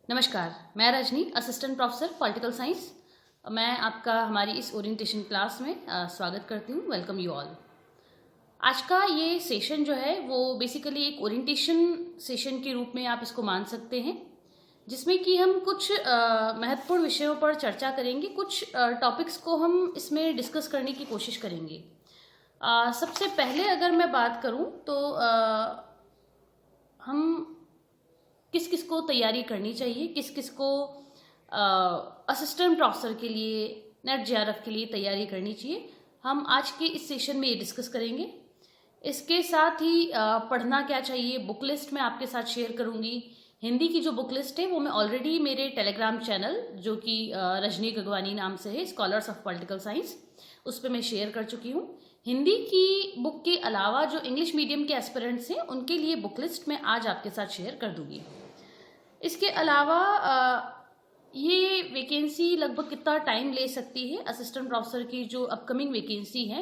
नमस्कार, मैं Rajni, assistant professor political science. मैं आपका हमारी इस ओरिएंटेशन क्लास में स्वागत करती हूँ। Welcome you all. आज का ये सेशन जो है वो बेसिकली एक ओरिएंटेशन सेशन के रूप में आप इसको मान सकते हैं, जिसमें कि हम कुछ महत्वपूर्ण विषयों पर चर्चा करेंगे। कुछ टॉपिक्स को हम इसमें डिस्कस करने की कोशिश करेंगे। सबसे पहले अगर मैं बात करूँ तो हम किस किस को तैयारी करनी चाहिए, किस किस को असिस्टेंट प्रोफेसर के लिए, नेट जेआरएफ के लिए तैयारी करनी चाहिए, हम आज के इस सेशन में ये डिस्कस करेंगे। इसके साथ ही पढ़ना क्या चाहिए, बुक लिस्ट मैं आपके साथ शेयर करूंगी। हिंदी की जो बुक लिस्ट है वो मैं ऑलरेडी मेरे टेलीग्राम चैनल जो कि रजनी गगवानी नाम से है, स्कॉलर्स ऑफ पॉलिटिकल साइंस, उस पर मैं शेयर कर चुकी हूँ। हिंदी की बुक के अलावा जो इंग्लिश मीडियम के एस्पिरेंट्स हैं उनके लिए बुक लिस्ट मैं आज आपके साथ शेयर कर दूंगी। इसके अलावा ये वैकेंसी लगभग कितना टाइम ले सकती है, असिस्टेंट प्रोफेसर की जो अपकमिंग वैकेंसी है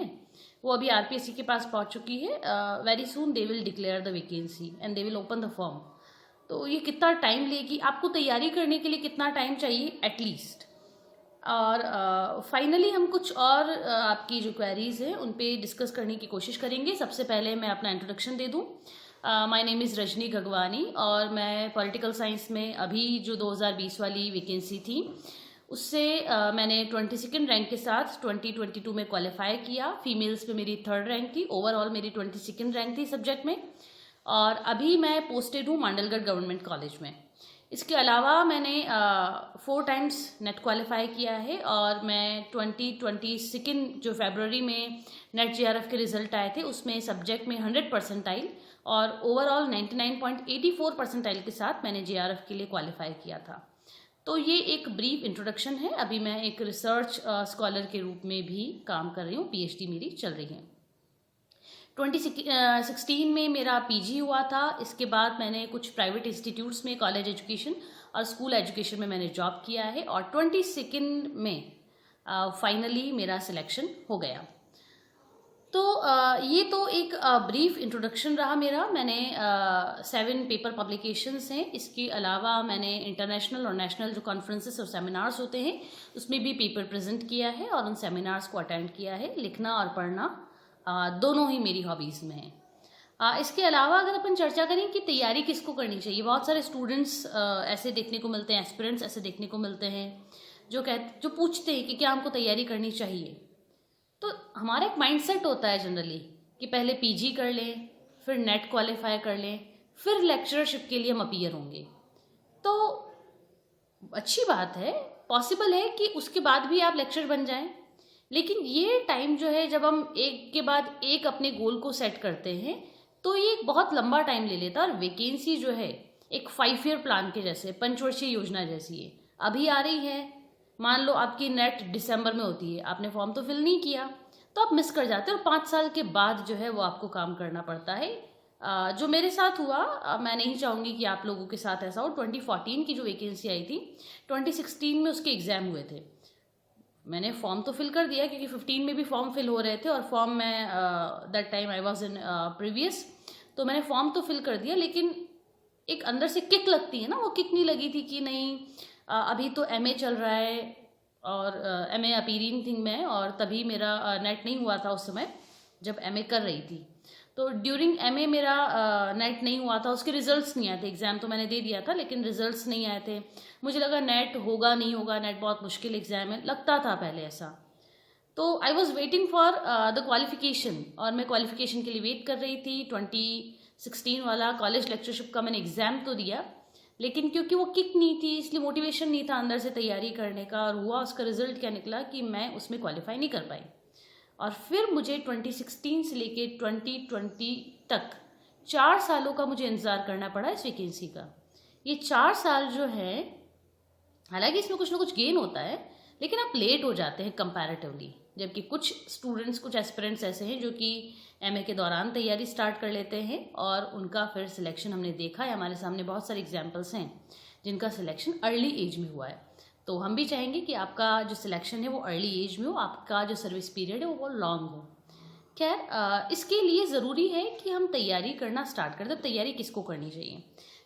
वो अभी आरपीएससी के पास पहुंच चुकी है। Very soon they will declare the vacancy and they will open the form. तो ये कितना टाइम लेगी, आपको तैयारी करने के लिए कितना टाइम चाहिए एटलीस्ट। और फाइनली हम कुछ और आपकी जो क्वेरीज हैं उन पे डिस्कस करने की कोशिश करेंगे। सबसे पहले मैं अपना इंट्रोडक्शन दे दूं। माय नेम इज़ रजनी गगवानी और मैं पॉलिटिकल साइंस में अभी जो 2020 वाली वैकेंसी थी उससे मैंने 22nd रैंक के साथ 2022 में क्वालिफाई किया। फीमेल्स में मेरी 3rd रैंक थी, ओवरऑल मेरी 22nd रैंक थी सब्जेक्ट में। और अभी मैं पोस्टेड हूँ मांडलगढ़ गवर्नमेंट कॉलेज में। इसके अलावा मैंने 4 टाइम्स नेट क्वालिफाई किया है और मैं 2022 जो फरवरी में नेट जेआरएफ के रिजल्ट आए थे उसमें सब्जेक्ट में 100 परसेंटाइल और ओवरऑल 99.84 परसेंटाइल के साथ मैंने जेआरएफ के लिए क्वालिफाई किया था। तो ये एक ब्रीफ इंट्रोडक्शन है। अभी मैं एक रिसर्च स्कॉलर के रूप में भी काम कर रही हूँ, पीएचडी मेरी चल रही है। 2016 में मेरा पीजी हुआ था। इसके बाद मैंने कुछ प्राइवेट इंस्टीट्यूट्स में कॉलेज एजुकेशन और स्कूल एजुकेशन में मैंने जॉब किया है और 22nd में फाइनली मेरा सिलेक्शन हो गया। तो ये तो एक ब्रीफ इंट्रोडक्शन रहा मेरा। मैंने 7 पेपर पब्लिकेशंस हैं। इसके अलावा मैंने इंटरनेशनल और नेशनल जो कॉन्फ्रेंसेस और सेमिनार्स होते हैं उसमें भी पेपर प्रेजेंट किया है और उन सेमिनार्स को अटेंड किया है। लिखना और पढ़ना दोनों ही मेरी हॉबीज़ में है। इसके अलावा अगर अपन चर्चा करें कि तैयारी किसको करनी चाहिए, बहुत सारे स्टूडेंट्स ऐसे देखने को मिलते हैं, एस्पिरेंट्स ऐसे देखने को मिलते हैं जो पूछते हैं कि क्या हमको तैयारी करनी चाहिए। तो हमारा एक माइंडसेट होता है जनरली कि पहले पीजी कर लें, फिर नेट क्वालिफाई कर लें, फिर लेक्चरशिप के लिए हम अपीयर होंगे। तो अच्छी बात है, पॉसिबल है कि उसके बाद भी आप लेक्चरर बन जाएं, लेकिन ये टाइम जो है जब हम एक के बाद एक अपने गोल को सेट करते हैं तो ये एक बहुत लंबा टाइम ले लेता है। और वैकेंसी जो है एक 5 ईयर प्लान के जैसे, पंचवर्षीय योजना जैसी है। अभी आ रही है, मान लो आपकी नेट दिसंबर में होती है, आपने फॉर्म तो फिल नहीं किया तो आप मिस कर जाते हो और 5 साल के बाद जो है वो आपको काम करना पड़ता है। जो मेरे साथ हुआ, मैं नहीं चाहूँगी कि आप लोगों के साथ ऐसा हो। 2014 की जो वैकेंसी आई थी, 2016 में उसके एग्ज़ाम हुए थे। मैंने फॉर्म तो फिल कर दिया क्योंकि 15 में भी फॉर्म फिल हो रहे थे और फॉर्म में that time I was in previous, तो मैंने फॉर्म तो फिल कर दिया, लेकिन एक अंदर से किक लगती है ना, वो किक नहीं लगी थी कि नहीं अभी तो एमए चल रहा है और एमए अपीरिंग थिंग में, और तभी मेरा नेट नहीं हुआ था उस समय जब एमए कर रही थी। तो ड्यूरिंग एमए मेरा नेट नहीं हुआ था, उसके रिजल्ट्स नहीं आए थे। एग्ज़ाम तो मैंने दे दिया था लेकिन रिजल्ट्स नहीं आए थे। मुझे लगा नेट होगा नहीं होगा, नेट बहुत मुश्किल एग्ज़ाम है, लगता था पहले ऐसा। तो I was waiting for the qualification और मैं क्वालिफिकेशन के लिए वेट कर रही थी। 2016 वाला कॉलेज लेक्चरशिप का मैंने एग्ज़ाम तो दिया, लेकिन क्योंकि वो किक नहीं थी इसलिए मोटिवेशन नहीं था अंदर से तैयारी करने का, और हुआ उसका रिजल्ट क्या निकला कि मैं उसमें क्वालिफाई नहीं कर पाई। और फिर मुझे 2016 से लेके 2020 तक 4 सालों का मुझे इंतज़ार करना पड़ा इस वैकेंसी का। ये 4 साल जो है, हालांकि इसमें कुछ ना कुछ गेन होता है, लेकिन आप लेट हो जाते हैं कंपैरेटिवली। जबकि कुछ स्टूडेंट्स, कुछ एस्पिरेंट्स ऐसे हैं जो कि एमए के दौरान तैयारी स्टार्ट कर लेते हैं और उनका फिर सिलेक्शन हमने देखा है। हमारे सामने बहुत सारे एग्जाम्पल्स हैं जिनका सिलेक्शन अर्ली एज में हुआ है। तो हम भी चाहेंगे कि आपका जो सिलेक्शन है वो अर्ली एज में हो, आपका जो सर्विस पीरियड है वो लॉन्ग हो। खैर, इसके लिए ज़रूरी है कि हम तैयारी करना स्टार्ट कर दें। तैयारी किसको करनी चाहिए?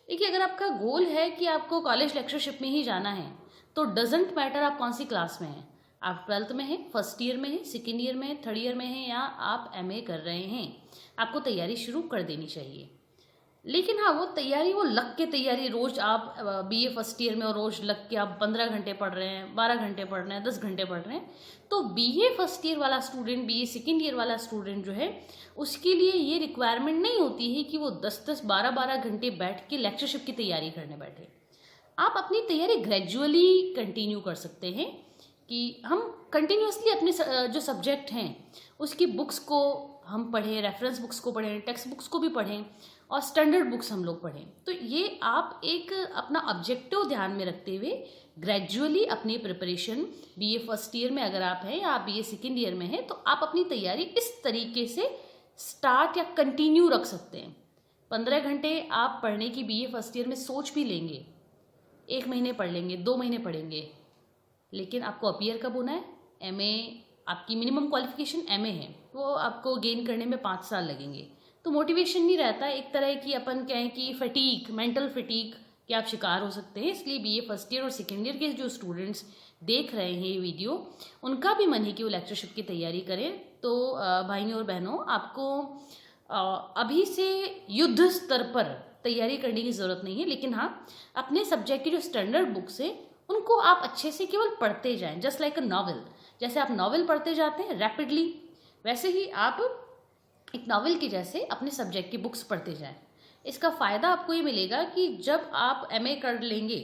देखिए, अगर आपका गोल है कि आपको कॉलेज लेक्चरशिप में ही जाना है तो डजेंट मैटर आप कौन सी क्लास में हैं, आप 12th में हैं, फर्स्ट ईयर में हैं, सेकेंड ईयर में हैं, थर्ड ईयर में हैं, या आप एमए कर रहे हैं, आपको तैयारी शुरू कर देनी चाहिए। लेकिन हाँ, वो तैयारी, वो लग के तैयारी, रोज आप बीए फर्स्ट ईयर में और रोज लग के आप 15 घंटे पढ़ रहे हैं, 12 घंटे पढ़ रहे हैं, 10 घंटे पढ़ रहे हैं, तो बीए फर्स्ट ईयर वाला स्टूडेंट, बीए सेकेंड ईयर वाला स्टूडेंट जो है, उसके लिए ये रिक्वायरमेंट नहीं होती है कि वो 10-10, 12-12 घंटे बैठ के लेक्चरशिप की तैयारी करने बैठे। आप अपनी तैयारी ग्रेजुअली कंटिन्यू कर सकते हैं कि हम कंटिन्यूसली अपने जो सब्जेक्ट हैं उसकी बुक्स को हम पढ़ें, रेफरेंस बुक्स को पढ़ें, टेक्स्ट बुक्स को भी पढ़ें और स्टैंडर्ड बुक्स हम लोग पढ़ें। तो ये आप एक अपना ऑब्जेक्टिव ध्यान में रखते हुए ग्रेजुअली अपनी प्रिपरेशन, बीए फर्स्ट ईयर में अगर आप हैं या आप बीए सेकेंड ईयर में हैं, तो आप अपनी तैयारी इस तरीके से स्टार्ट या कंटिन्यू रख सकते हैं। 15 घंटे आप पढ़ने की बीए फर्स्ट ईयर में सोच भी लेंगे, 1 महीने पढ़ लेंगे, 2 महीने पढ़ेंगे, लेकिन आपको अपीयर कब होना है? एमए, आपकी मिनिमम क्वालिफिकेशन एमए है, वो आपको गेन करने में 5 साल लगेंगे। तो मोटिवेशन नहीं रहता, एक तरह की अपन कहें कि फटीक, मेंटल फटीक के आप शिकार हो सकते हैं। इसलिए बीए फर्स्ट ईयर और सेकेंड ईयर के जो स्टूडेंट्स देख रहे हैं ये वीडियो, उनका भी मन है कि वो लेक्चरशिप की तैयारी करें। तो भाइयों और बहनों, आपको अभी से युद्ध स्तर पर तैयारी करने की ज़रूरत नहीं है, लेकिन हाँ, अपने सब्जेक्ट की जो स्टैंडर्ड बुक्स है उनको आप अच्छे से केवल पढ़ते जाएं, जस्ट लाइक अ नॉवल। जैसे आप नॉवल पढ़ते जाते हैं रैपिडली, वैसे ही आप एक नॉवल की जैसे अपने सब्जेक्ट की बुक्स पढ़ते जाएं। इसका फ़ायदा आपको ये मिलेगा कि जब आप एमए कर लेंगे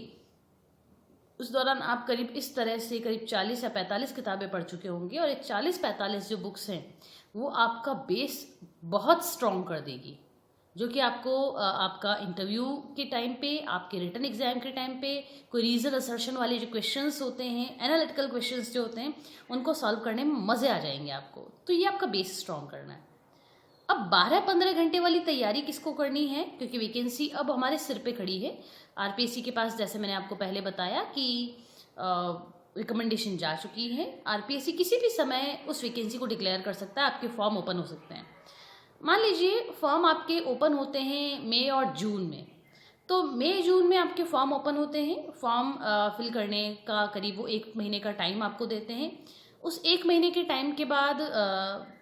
उस दौरान आप करीब इस तरह से करीब 40 या 45 किताबें पढ़ चुके होंगे, और ये 40-45 जो बुक्स हैं वो आपका बेस बहुत स्ट्रॉन्ग कर देगी, जो कि आपको आपका इंटरव्यू के टाइम पे, आपके रिटन एग्जाम के टाइम पे, कोई रीजन असर्शन वाले जो क्वेश्चंस होते हैं, एनालिटिकल क्वेश्चंस जो होते हैं, उनको सॉल्व करने में मज़े आ जाएंगे आपको। तो ये आपका बेस स्ट्रॉन्ग करना है। अब 12-15 घंटे वाली तैयारी किसको करनी है, क्योंकि वैकेंसी अब हमारे सिर पे खड़ी है। आरपीएससी के पास, जैसे मैंने आपको पहले बताया कि रिकमेंडेशन जा चुकी है। आरपीएससी किसी भी समय उस वैकेंसी को डिक्लेयर कर सकता है, आपके फॉर्म ओपन हो सकते हैं। मान लीजिए फॉर्म आपके ओपन होते हैं मई और जून में, तो मई जून में आपके फॉर्म ओपन होते हैं। फॉर्म फिल करने का करीब वो 1 महीने का टाइम आपको देते हैं। उस 1 महीने के टाइम के बाद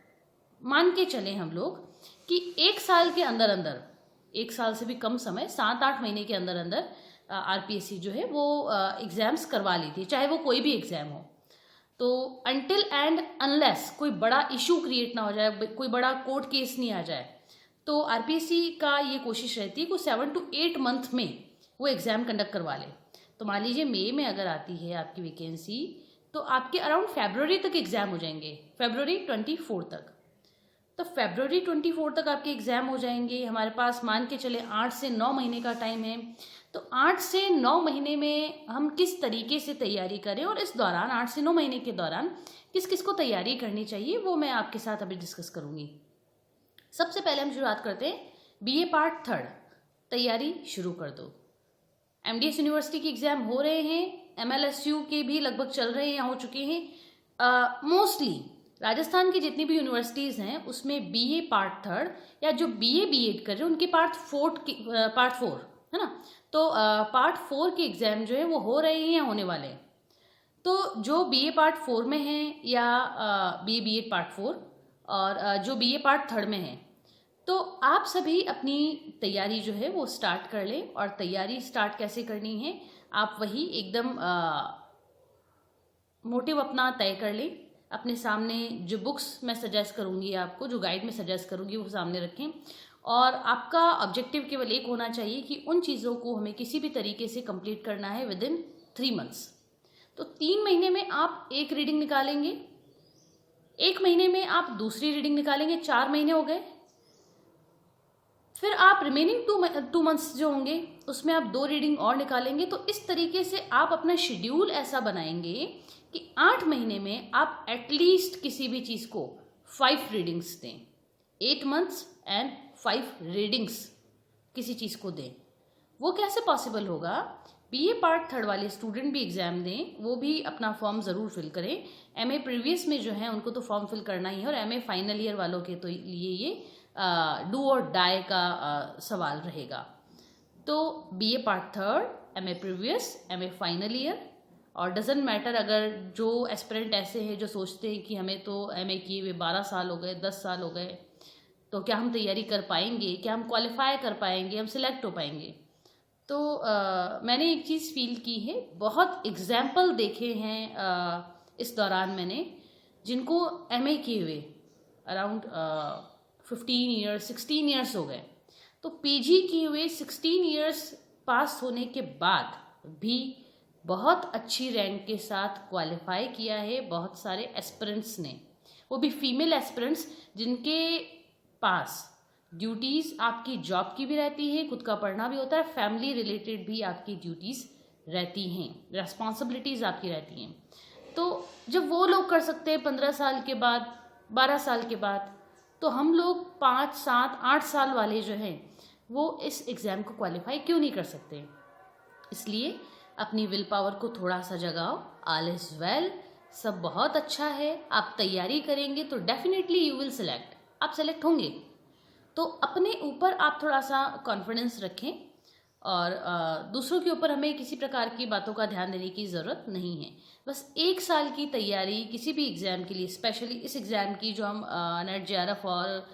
मान के चलें हम लोग कि 1 साल के अंदर अंदर, 1 साल से भी कम समय, 7-8 महीने के अंदर अंदर आरपीएससी जो है वो एग्ज़ाम्स करवा लेती है, चाहे वो कोई भी एग्ज़ाम हो। तो अनटिल एंड अनलेस कोई बड़ा इशू क्रिएट ना हो जाए, कोई बड़ा कोर्ट केस नहीं आ जाए, तो आरपीएससी का ये कोशिश रहती है कि 7 to 8 मंथ में वो एग्ज़ाम कंडक्ट करवा ले। तो मान लीजिए मई में अगर आती है आपकी वैकेंसी, तो आपके अराउंड फरवरी तक एग्ज़ाम हो जाएंगे, फरवरी 24 तक। तो फरवरी 24 तक आपके एग्ज़ाम हो जाएंगे। हमारे पास मान के चले 8 से 9 महीने का टाइम है। तो 8 से 9 महीने में हम किस तरीके से तैयारी करें, और इस दौरान 8 से 9 महीने के दौरान किस किस को तैयारी करनी चाहिए, वो मैं आपके साथ अभी डिस्कस करूँगी। सबसे पहले हम शुरुआत करते हैं बीए पार्ट 3, तैयारी शुरू कर दो। एमडीएस यूनिवर्सिटी के एग्ज़ाम हो रहे हैं, एमएलएसयू के भी लगभग चल रहे हैं या हो चुके हैं। मोस्टली राजस्थान की जितनी भी यूनिवर्सिटीज़ हैं उसमें बीए पार्ट 3 या जो बीए बीएड कर रहे हैं उनके पार्ट 4 है ना, तो पार्ट 4 के एग्ज़ाम जो है वो हो रहे हैं या होने वाले हैं। तो जो बीए पार्ट 4 में हैं या बीए बीएड पार्ट 4 और जो बीए पार्ट 3 में हैं, तो आप सभी अपनी तैयारी जो है वो स्टार्ट कर लें। और तैयारी स्टार्ट कैसे करनी है, आप वही एकदम मोटिव अपना तय कर लें। अपने सामने जो बुक्स मैं सजेस्ट करूँगी आपको, जो गाइड में सजेस्ट करूँगी, वो सामने रखें। और आपका ऑब्जेक्टिव केवल एक होना चाहिए कि उन चीज़ों को हमें किसी भी तरीके से कंप्लीट करना है विदिन 3 मंथ्स। तो 3 महीने में आप 1 रीडिंग निकालेंगे, 1 महीने में आप दूसरी रीडिंग निकालेंगे, 4 महीने हो गए। फिर आप रिमेनिंग 2 मंथ्स जो होंगे उसमें आप 2 रीडिंग और निकालेंगे। तो इस तरीके से आप अपना शेड्यूल ऐसा बनाएंगे कि 8 महीने में आप एटलीस्ट किसी भी चीज़ को 5 रीडिंग्स दें। 8 मंथ्स एंड 5 रीडिंग्स किसी चीज़ को दें। वो कैसे पॉसिबल होगा? बीए पार्ट 3 वाले स्टूडेंट भी एग्ज़ाम दें, वो भी अपना फॉर्म ज़रूर फिल करें। एमए प्रीवियस में जो है उनको तो फॉर्म फिल करना ही है, और एमए फाइनल ईयर वालों के तो लिए ये डू और डाई का सवाल रहेगा। तो BA part third, MA previous, MA final year, और डजेंट मैटर अगर जो एस्पिरेंट ऐसे हैं जो सोचते हैं कि हमें तो MA किए हुए 12 साल हो गए, 10 साल हो गए, तो क्या हम तैयारी कर पाएंगे, क्या हम क्वालिफाई कर पाएंगे, हम सिलेक्ट हो पाएंगे। तो मैंने एक चीज़ फील की है, बहुत एग्जाम्पल देखे हैं इस दौरान मैंने, जिनको MA किए हुए अराउंड 15 ईयर्स 16 ईयर्स हो गए, तो PG किए हुए 16 ईयर्स पास होने के बाद भी बहुत अच्छी रैंक के साथ क्वालिफाई किया है बहुत सारे एस्पिरेंट्स ने, वो भी फीमेल एस्पिरेंट्स, जिनके पास ड्यूटीज़ आपकी जॉब की भी रहती है, खुद का पढ़ना भी होता है, फैमिली रिलेटेड भी आपकी ड्यूटीज़ रहती हैं, रिस्पॉन्सिबिलिटीज़ आपकी रहती हैं। तो जब वो लोग कर सकते हैं 15 साल के बाद, 12 साल के बाद, तो हम लोग 5, 7, 8 साल वाले जो हैं वो इस एग्ज़ाम को क्वालिफाई क्यों नहीं कर सकते। इसलिए अपनी विल पावर को थोड़ा सा जगाओ। ऑल इज़ वेल, सब बहुत अच्छा है, आप तैयारी करेंगे तो डेफिनेटली यू विल सेलेक्ट, आप सेलेक्ट होंगे। तो अपने ऊपर आप थोड़ा सा कॉन्फिडेंस रखें, और दूसरों के ऊपर हमें किसी प्रकार की बातों का ध्यान देने की ज़रूरत नहीं है। बस 1 साल की तैयारी किसी भी एग्ज़ाम के लिए, स्पेशली इस एग्ज़ाम की जो हम नेट JRF और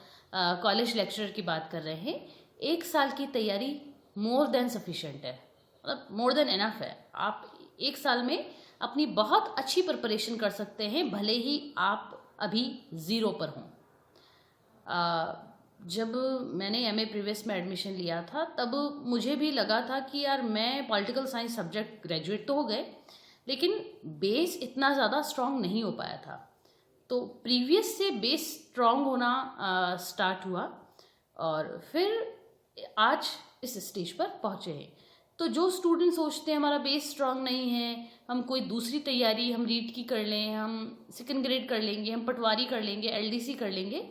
कॉलेज लेक्चरर की बात कर रहे हैं, 1 साल की तैयारी मोर देन सफिशेंट है, मतलब मोर देन इनफ है। आप 1 साल में अपनी बहुत अच्छी प्रिपरेशन कर सकते हैं, भले ही आप अभी ज़ीरो पर हों। जब मैंने MA प्रीवियस में एडमिशन लिया था, तब मुझे भी लगा था कि यार मैं पॉलिटिकल साइंस सब्जेक्ट ग्रेजुएट तो हो गए, लेकिन बेस इतना ज़्यादा स्ट्रॉन्ग नहीं हो पाया था। तो प्रीवियस से बेस स्ट्रॉन्ग होना स्टार्ट हुआ, और फिर आज इस स्टेज पर पहुँचे हैं। तो जो स्टूडेंट सोचते हैं हमारा बेस स्ट्रॉन्ग नहीं है, हम कोई दूसरी तैयारी, हम रीट की कर लें, हम सेकंड ग्रेड कर लेंगे, हम पटवारी कर लेंगे, LDC कर लेंगे,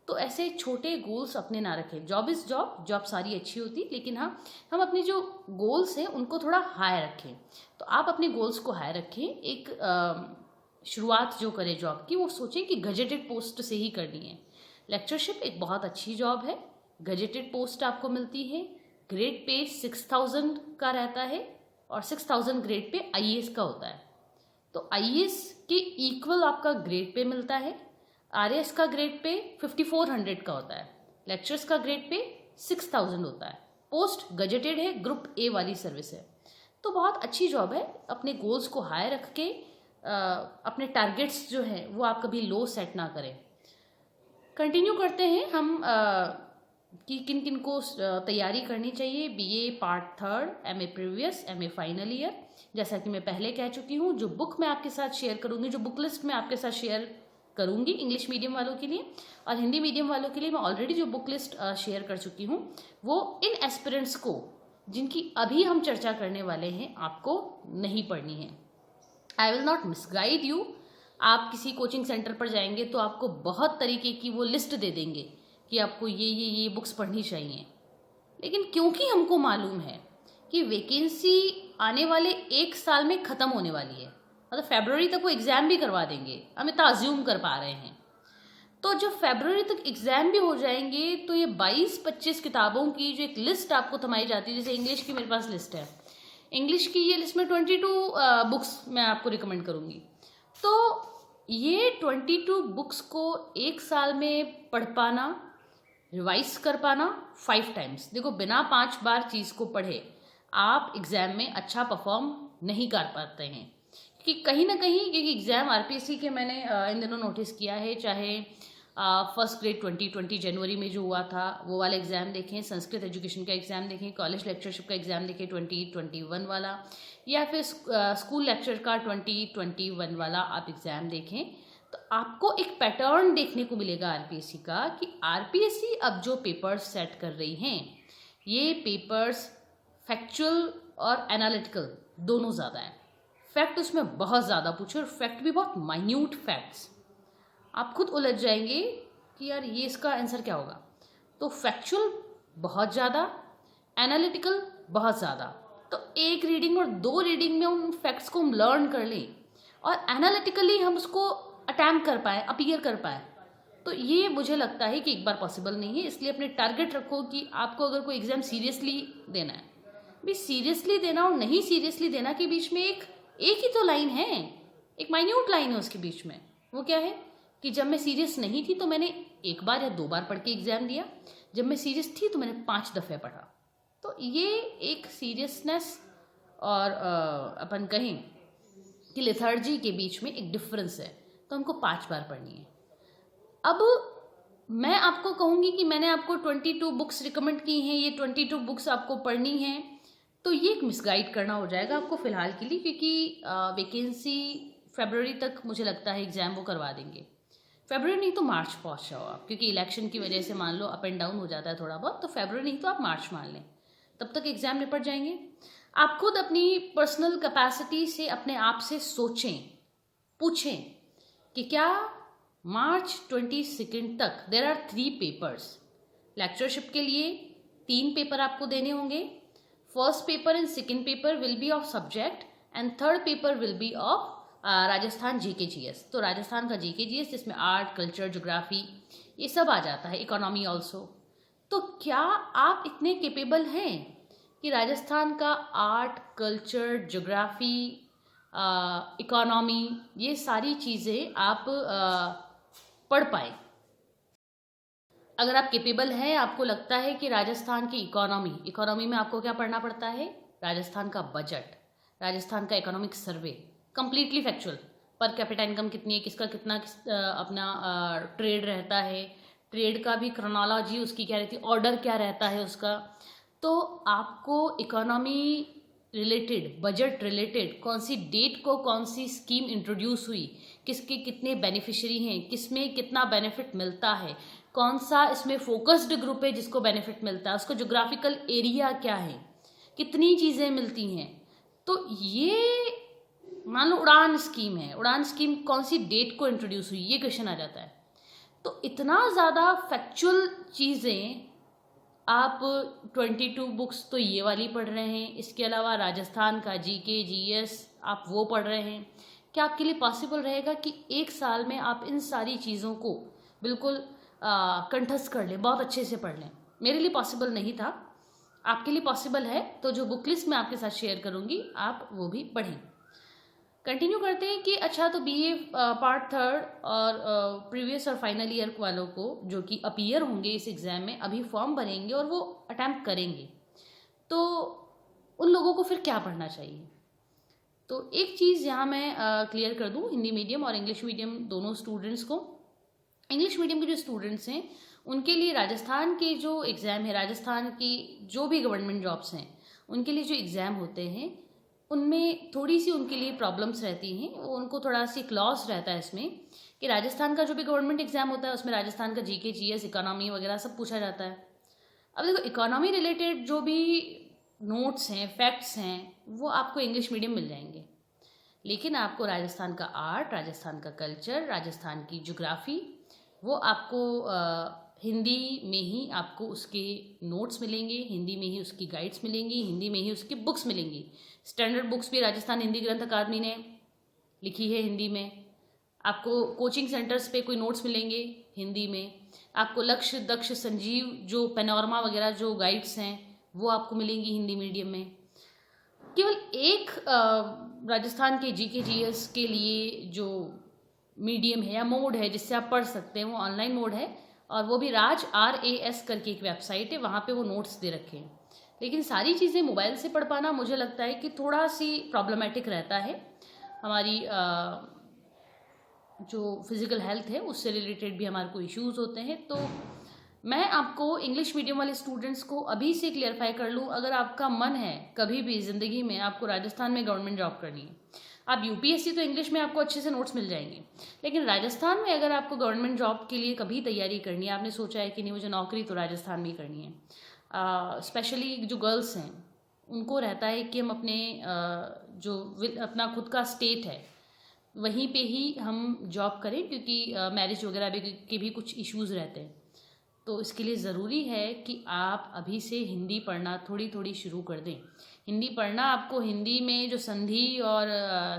तो ऐसे छोटे गोल्स अपने ना रखें। जॉब इज़ जॉब, जॉब सारी अच्छी होती, लेकिन हाँ, हम अपने जो गोल्स हैं उनको थोड़ा हाई रखें। तो आप अपने गोल्स को हाई रखें। एक शुरुआत जो करें जॉब की, वो सोचें कि गजेटेड पोस्ट से ही करनी है। लेक्चरशिप एक बहुत अच्छी जॉब है, गजेटेड पोस्ट आपको मिलती है, ग्रेड पे 6000 का रहता है, और 6000 ग्रेड पे IAS का होता है। तो IAS के इक्वल आपका ग्रेड पे मिलता है, RAS का ग्रेड पे 5400 का होता है, लेक्चर्स का ग्रेड पे 6000 होता है। पोस्ट गजेटेड है, ग्रुप A वाली सर्विस है, तो बहुत अच्छी जॉब है। अपने गोल्स को हाई रख के अपने टारगेट्स जो है वो आप कभी लो सेट ना करें। कंटिन्यू करते हैं हम कि किन किन को तैयारी करनी चाहिए। BA part third, MA previous, MA final year. जैसा कि मैं पहले कह चुकी हूँ, जो बुक मैं आपके साथ शेयर करूँगी, जो बुक लिस्ट मैं आपके साथ शेयर करूँगी इंग्लिश मीडियम वालों के लिए और हिंदी मीडियम वालों के लिए, मैं ऑलरेडी जो बुक लिस्ट शेयर कर चुकी हूँ, वो इन एस्पिरेंट्स को, जिनकी अभी हम चर्चा करने वाले हैं, आपको नहीं पढ़नी है। I will not misguide you. आप किसी कोचिंग सेंटर पर जाएंगे तो आपको बहुत तरीके की वो लिस्ट दे देंगे कि आपको ये बुक्स पढ़नी चाहिए, लेकिन क्योंकि हमको मालूम है कि वैकेंसी आने वाले 1 साल में ख़त्म होने वाली है, मतलब फरवरी तक वो एग्ज़ाम भी करवा देंगे, हम इतना अज्यूम कर पा रहे हैं। तो जब फरवरी तक एग्ज़ाम भी हो जाएंगे तो ये 22-25 किताबों की जो एक लिस्ट आपको थमाई जाती है, जैसे इंग्लिश की मेरे पास लिस्ट है, इंग्लिश की ये लिस्ट में 22 बुक्स मैं आपको रिकमेंड करूँगी। तो ये 22 बुक्स को 1 साल में पढ़ पाना, रिवाइज कर पाना 5 टाइम्स, देखो बिना 5 बार चीज़ को पढ़े आप एग्ज़ाम में अच्छा परफॉर्म नहीं कर पाते हैं, कि कहीं ना कहीं, क्योंकि एग्ज़ाम RPSC के मैंने इन दिनों नोटिस किया है, चाहे फर्स्ट ग्रेड 2020 जनवरी में जो हुआ था वो वाला एग्ज़ाम देखें, संस्कृत एजुकेशन का एग्ज़ाम देखें, कॉलेज लेक्चरशिप का एग्ज़ाम देखें 2021 वाला, या फिर स्कूल लेक्चर का 2021 वाला आप एग्ज़ाम देखें, तो आपको एक पैटर्न देखने को मिलेगा RPSC का, कि RPSC अब जो पेपर्स सेट कर रही हैं, ये पेपर्स फैक्चुअल और एनालिटिकल दोनों ज़्यादा हैं। फैक्ट उसमें बहुत ज़्यादा पूछे, और फैक्ट भी बहुत माइन्यूट फैक्ट्स, आप खुद उलझ जाएंगे कि यार ये इसका आंसर क्या होगा। तो फैक्चुअल बहुत ज़्यादा, एनालिटिकल बहुत ज़्यादा, तो एक रीडिंग और 2 रीडिंग में उन फैक्ट्स को हम लर्न कर लें और एनालिटिकली हम उसको अटैम्प्ट कर पाएँ, अपीयर कर पाएँ, तो ये मुझे लगता है कि एक बार पॉसिबल नहीं है। इसलिए अपने टारगेट रखो कि आपको अगर कोई एग्ज़ाम सीरियसली देना है भी सीरियसली देना और नहीं सीरियसली देना के बीच में एक ही तो लाइन है, एक माइन्यूट लाइन है उसके बीच में। वो क्या है कि जब मैं सीरियस नहीं थी तो मैंने एक बार या 2 बार पढ़ के एग्ज़ाम दिया, जब मैं सीरियस थी तो मैंने 5 दफ़े पढ़ा। तो ये एक सीरियसनेस और अपन कहें कि लेथर्जी के बीच में एक डिफरेंस है। तो हमको 5 बार पढ़नी है। अब मैं आपको कहूँगी कि मैंने आपको 22 बुक्स रिकमेंड की हैं, ये 22 बुक्स आपको पढ़नी हैं, तो ये एक मिसगाइड करना हो जाएगा आपको फ़िलहाल के लिए, क्योंकि वैकेंसी फरवरी तक मुझे लगता है एग्ज़ाम वो करवा देंगे। फरवरी नहीं तो मार्च पहुँच जाओ आप, क्योंकि इलेक्शन की वजह से मान लो अप एंड डाउन हो जाता है थोड़ा बहुत, तो फरवरी नहीं तो आप मार्च मान लें, तब तक एग्ज़ाम निपट जाएंगे। आप खुद अपनी पर्सनल कैपेसिटी से अपने आप से सोचें, पूछें कि क्या मार्च 22 तक देयर आर 3 पेपर्स। लेक्चरशिप के लिए 3 पेपर आपको देने होंगे। First paper and second paper will be of subject and third paper will be of Rajasthan GK GS. तो राजस्थान का जीके जीएस जिसमें आर्ट, कल्चर, ज्योग्राफी ये सब आ जाता है, इकोनॉमी ऑल्सो। तो क्या आप इतने केपेबल हैं कि राजस्थान का आर्ट, कल्चर, ज्योग्राफी, इकोनॉमी ये सारी चीज़ें आप पढ़ पाए? अगर आप केपेबल हैं, आपको लगता है कि राजस्थान की इकोनॉमी में आपको क्या पढ़ना पड़ता है? राजस्थान का बजट, राजस्थान का economic survey, completely factual, per capita income कितनी है, किसका कितना अपना ट्रेड रहता है, ट्रेड का भी क्रोनोलॉजी उसकी क्या रहती है, ऑर्डर क्या रहता है उसका। तो आपको इकोनॉमी रिलेटेड, बजट रिलेटेड, कौन सी डेट को कौन सी स्कीम इंट्रोड्यूस हुई, किसके कितने बेनिफिशियरी हैं, किसमें कितना बेनिफिट मिलता है, कौन सा इसमें फोकस्ड ग्रुप है जिसको बेनिफिट मिलता है, उसका ज्योग्राफिकल एरिया क्या है, कितनी चीज़ें मिलती हैं। तो ये मान लो उड़ान स्कीम है, उड़ान स्कीम कौन सी डेट को इंट्रोड्यूस हुई, ये क्वेश्चन आ जाता है। तो इतना ज़्यादा फैक्चुअल चीज़ें आप 22 बुक्स तो ये वाली पढ़ रहे हैं, इसके अलावा राजस्थान का जीके जीएस आप वो पढ़ रहे हैं। क्या आपके लिए पॉसिबल रहेगा कि एक साल में आप इन सारी चीज़ों को बिल्कुल कंठस्थ कर लें, बहुत अच्छे से पढ़ लें? मेरे लिए पॉसिबल नहीं था, आपके लिए पॉसिबल है। तो जो बुक लिस्ट मैं आपके साथ शेयर करूँगी आप वो भी पढ़ें। कंटिन्यू करते हैं कि अच्छा, तो बीए पार्ट 3 और प्रीवियस और फाइनल ईयर वालों को जो कि अपीयर होंगे इस एग्ज़ाम में, अभी फॉर्म भरेंगे और वो अटैम्प्ट करेंगे, तो उन लोगों को फिर क्या पढ़ना चाहिए? तो एक चीज़ यहाँ मैं क्लियर कर दूँ, हिंदी मीडियम और इंग्लिश मीडियम दोनों स्टूडेंट्स को। इंग्लिश मीडियम के जो स्टूडेंट्स हैं उनके लिए राजस्थान के जो एग्ज़ाम है, राजस्थान की जो भी गवर्नमेंट जॉब्स हैं उनके लिए जो एग्ज़ाम होते हैं उनमें थोड़ी सी उनके लिए प्रॉब्लम्स रहती हैं। उनको थोड़ा सी क्लॉज रहता है इसमें कि राजस्थान का जो भी गवर्नमेंट एग्ज़ाम होता है उसमें राजस्थान का जीके जीएस, इकोनॉमी वगैरह सब पूछा जाता है। अब देखो, इकोनॉमी रिलेटेड जो भी नोट्स हैं, फैक्ट्स हैं, वो आपको इंग्लिश मीडियम मिल जाएंगे, लेकिन आपको राजस्थान का आर्ट, राजस्थान का कल्चर, राजस्थान की ज्योग्राफी वो आपको हिंदी में ही आपको उसके नोट्स मिलेंगे, हिंदी में ही उसकी गाइड्स मिलेंगी, हिंदी में ही उसकी बुक्स मिलेंगी। स्टैंडर्ड बुक्स भी राजस्थान हिंदी ग्रंथ अकादमी ने लिखी है हिंदी में। आपको कोचिंग सेंटर्स पे कोई नोट्स मिलेंगे हिंदी में। आपको लक्ष्य, दक्ष, संजीव जो पैनोरमा वगैरह जो गाइड्स हैं वो आपको मिलेंगी हिंदी मीडियम में। केवल एक राजस्थान के जीके जीएस के लिए जो मीडियम है या मोड है जिससे आप पढ़ सकते हैं वो ऑनलाइन मोड है, और वो भी राज RAS करके एक वेबसाइट है, वहाँ पे वो नोट्स दे रखे हैं। लेकिन सारी चीज़ें मोबाइल से पढ़ पाना मुझे लगता है कि थोड़ा सी प्रॉब्लमेटिक रहता है। हमारी जो फिज़िकल हेल्थ है उससे रिलेटेड भी हमारे को इश्यूज़ होते हैं। तो मैं आपको इंग्लिश मीडियम वाले स्टूडेंट्स को अभी से क्लियरफाई कर लूँ, अगर आपका मन है कभी भी ज़िंदगी में आपको राजस्थान में गवर्नमेंट जॉब करनी है, आप यूपीएससी तो इंग्लिश में आपको अच्छे से नोट्स मिल जाएंगे, लेकिन राजस्थान में अगर आपको गवर्नमेंट जॉब के लिए कभी तैयारी करनी है, आपने सोचा है कि नहीं मुझे नौकरी तो राजस्थान में ही करनी है, स्पेशली जो गर्ल्स हैं उनको रहता है कि हम अपने जो अपना खुद का स्टेट है वहीं पे ही हम जॉब करें, क्योंकि मैरिज वगैरह के भी कुछ इश्यूज़ रहते हैं। तो इसके लिए ज़रूरी है कि आप अभी से हिंदी पढ़ना थोड़ी थोड़ी शुरू कर दें। हिंदी पढ़ना, आपको हिंदी में जो संधि और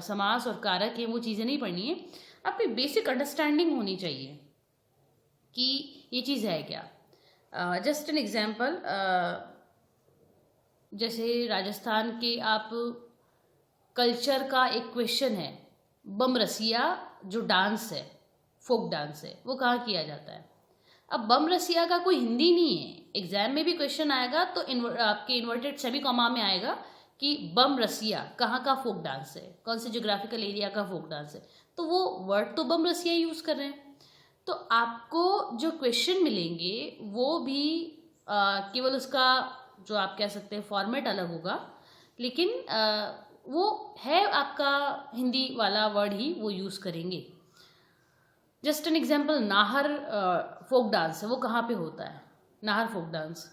समास और कारक है वो चीज़ें नहीं पढ़नी है, आपको बेसिक अंडरस्टैंडिंग होनी चाहिए कि ये चीज़ है क्या। जस्ट एन एग्जाम्पल, जैसे राजस्थान के आप कल्चर का एक क्वेश्चन है, बमरसिया जो डांस है, फोक डांस है, वो कहाँ किया जाता है। अब बमरसिया का कोई हिंदी नहीं है, एग्जाम में भी क्वेश्चन आएगा तो आपके इन्वर्टेड सेमी कॉमा में आएगा कि बमरसिया कहाँ का फोक डांस है, कौन से ज्योग्राफिकल एरिया का फोक डांस है, तो वो वर्ड तो बमरसिया यूज़ कर रहे हैं। तो आपको जो क्वेश्चन मिलेंगे वो भी केवल उसका जो आप कह सकते हैं फॉर्मेट अलग होगा, लेकिन वो है आपका हिंदी वाला वर्ड ही वो यूज़ करेंगे। जस्ट एन एग्जाम्पल, नाहर फोक डांस है, वो कहाँ पे होता है, नाहर फोक डांस,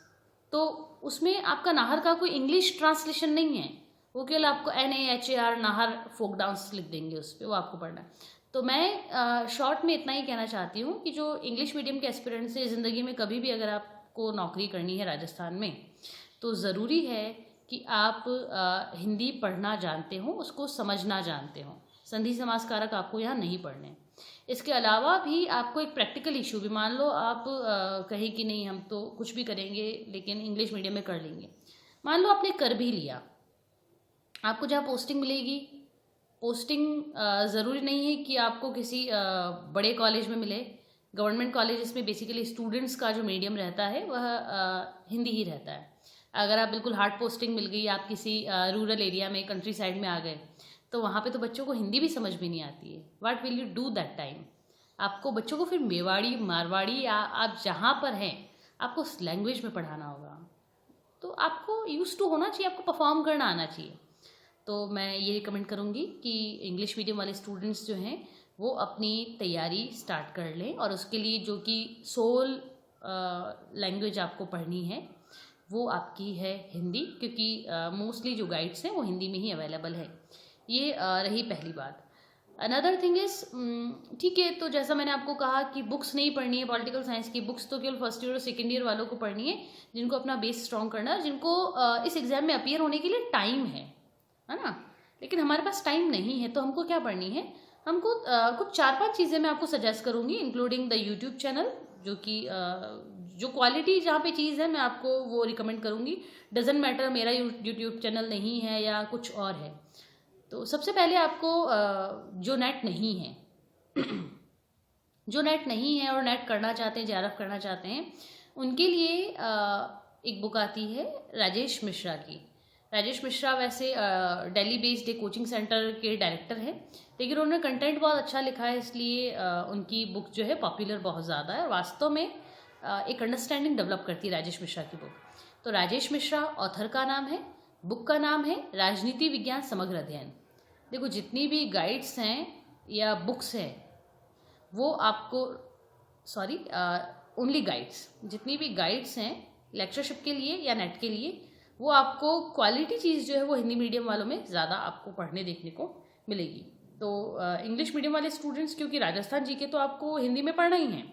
तो उसमें आपका नाहर का कोई इंग्लिश ट्रांसलेशन नहीं है, वो केवल आपको NAHAR नाहर फोक डांस लिख देंगे उस पर, वो आपको पढ़ना है। तो मैं शॉर्ट में इतना ही कहना चाहती हूँ कि जो इंग्लिश मीडियम के एस्पिरेंट्स से ज़िंदगी में कभी भी अगर आपको नौकरी करनी है राजस्थान में, तो ज़रूरी है कि आप हिंदी पढ़ना जानते हो, उसको समझना जानते हो। संधि समास कारक आपको यहाँ नहीं पढ़ने। इसके अलावा भी आपको एक प्रैक्टिकल इशू भी, मान लो आप कहें कि नहीं हम तो कुछ भी करेंगे लेकिन इंग्लिश मीडियम में कर लेंगे, मान लो आपने कर भी लिया, आपको जहाँ पोस्टिंग मिलेगी, पोस्टिंग ज़रूरी नहीं है कि आपको किसी बड़े कॉलेज में मिले। गवर्नमेंट कॉलेजेस में बेसिकली स्टूडेंट्स का जो मीडियम रहता है वह हिंदी ही रहता है। अगर आप बिल्कुल हार्ड पोस्टिंग मिल गई, आप किसी रूरल एरिया में, कंट्री साइड में आ गए, तो वहाँ पे तो बच्चों को हिंदी भी समझ में नहीं आती है। What will you do that time? आपको बच्चों को फिर मेवाड़ी, मारवाड़ी या आप जहाँ पर हैं आपको उस लैंग्वेज में पढ़ाना होगा। तो आपको यूज टू होना चाहिए, आपको परफॉर्म करना आना चाहिए। तो मैं ये रिकमेंड करूँगी कि इंग्लिश मीडियम वाले स्टूडेंट्स जो हैं वो अपनी तैयारी स्टार्ट कर लें, और उसके लिए जो कि सोल लैंग्वेज आपको पढ़नी है वो आपकी है हिंदी, क्योंकि मोस्टली जो गाइड्स हैं वो हिंदी में ही अवेलेबल है। ये रही पहली बात। अनदर थिंग इज़, ठीक है, तो जैसा मैंने आपको कहा कि बुक्स नहीं पढ़नी है, पॉलिटिकल साइंस की बुक्स तो केवल फर्स्ट ईयर और सेकेंड ईयर वालों को पढ़नी है, जिनको अपना बेस स्ट्रॉन्ग करना है, जिनको इस एग्ज़ाम में अपीयर होने के लिए टाइम है ना। लेकिन हमारे पास टाइम नहीं है, तो हमको क्या पढ़नी है, हमको कुछ 4-5 चीज़ें मैं आपको सजेस्ट करूँगी, इंक्लूडिंग द यूट्यूब चैनल, जो कि जो क्वालिटी जहाँ पे चीज़ है मैं आपको वो रिकमेंड करूँगी। डजेंट मैटर मेरा यूट्यूब चैनल नहीं है या कुछ और है। तो सबसे पहले आपको जो नेट नहीं है जो नेट नहीं है और नेट करना चाहते हैं, JRF करना चाहते हैं, उनके लिए एक बुक आती है राजेश मिश्रा की। राजेश मिश्रा वैसे दिल्ली बेस्ड एक कोचिंग सेंटर के डायरेक्टर हैं, लेकिन उन्होंने कंटेंट बहुत अच्छा लिखा है, इसलिए उनकी बुक जो है पॉपुलर बहुत ज़्यादा है और वास्तव में एक अंडरस्टैंडिंग डेवलप करती है राजेश मिश्रा की बुक। तो राजेश मिश्रा ऑथर का नाम है, बुक का नाम है राजनीति विज्ञान समग्र अध्ययन। देखो, जितनी भी गाइड्स हैं या बुक्स हैं वो आपको, सॉरी, ओनली गाइड्स, जितनी भी गाइड्स हैं लेक्चरशिप के लिए या नेट के लिए, वो आपको क्वालिटी चीज़ जो है वो हिंदी मीडियम वालों में ज़्यादा आपको पढ़ने देखने को मिलेगी। तो इंग्लिश मीडियम वाले स्टूडेंट्स, क्योंकि राजस्थान जीके तो आपको हिंदी में पढ़ना ही है,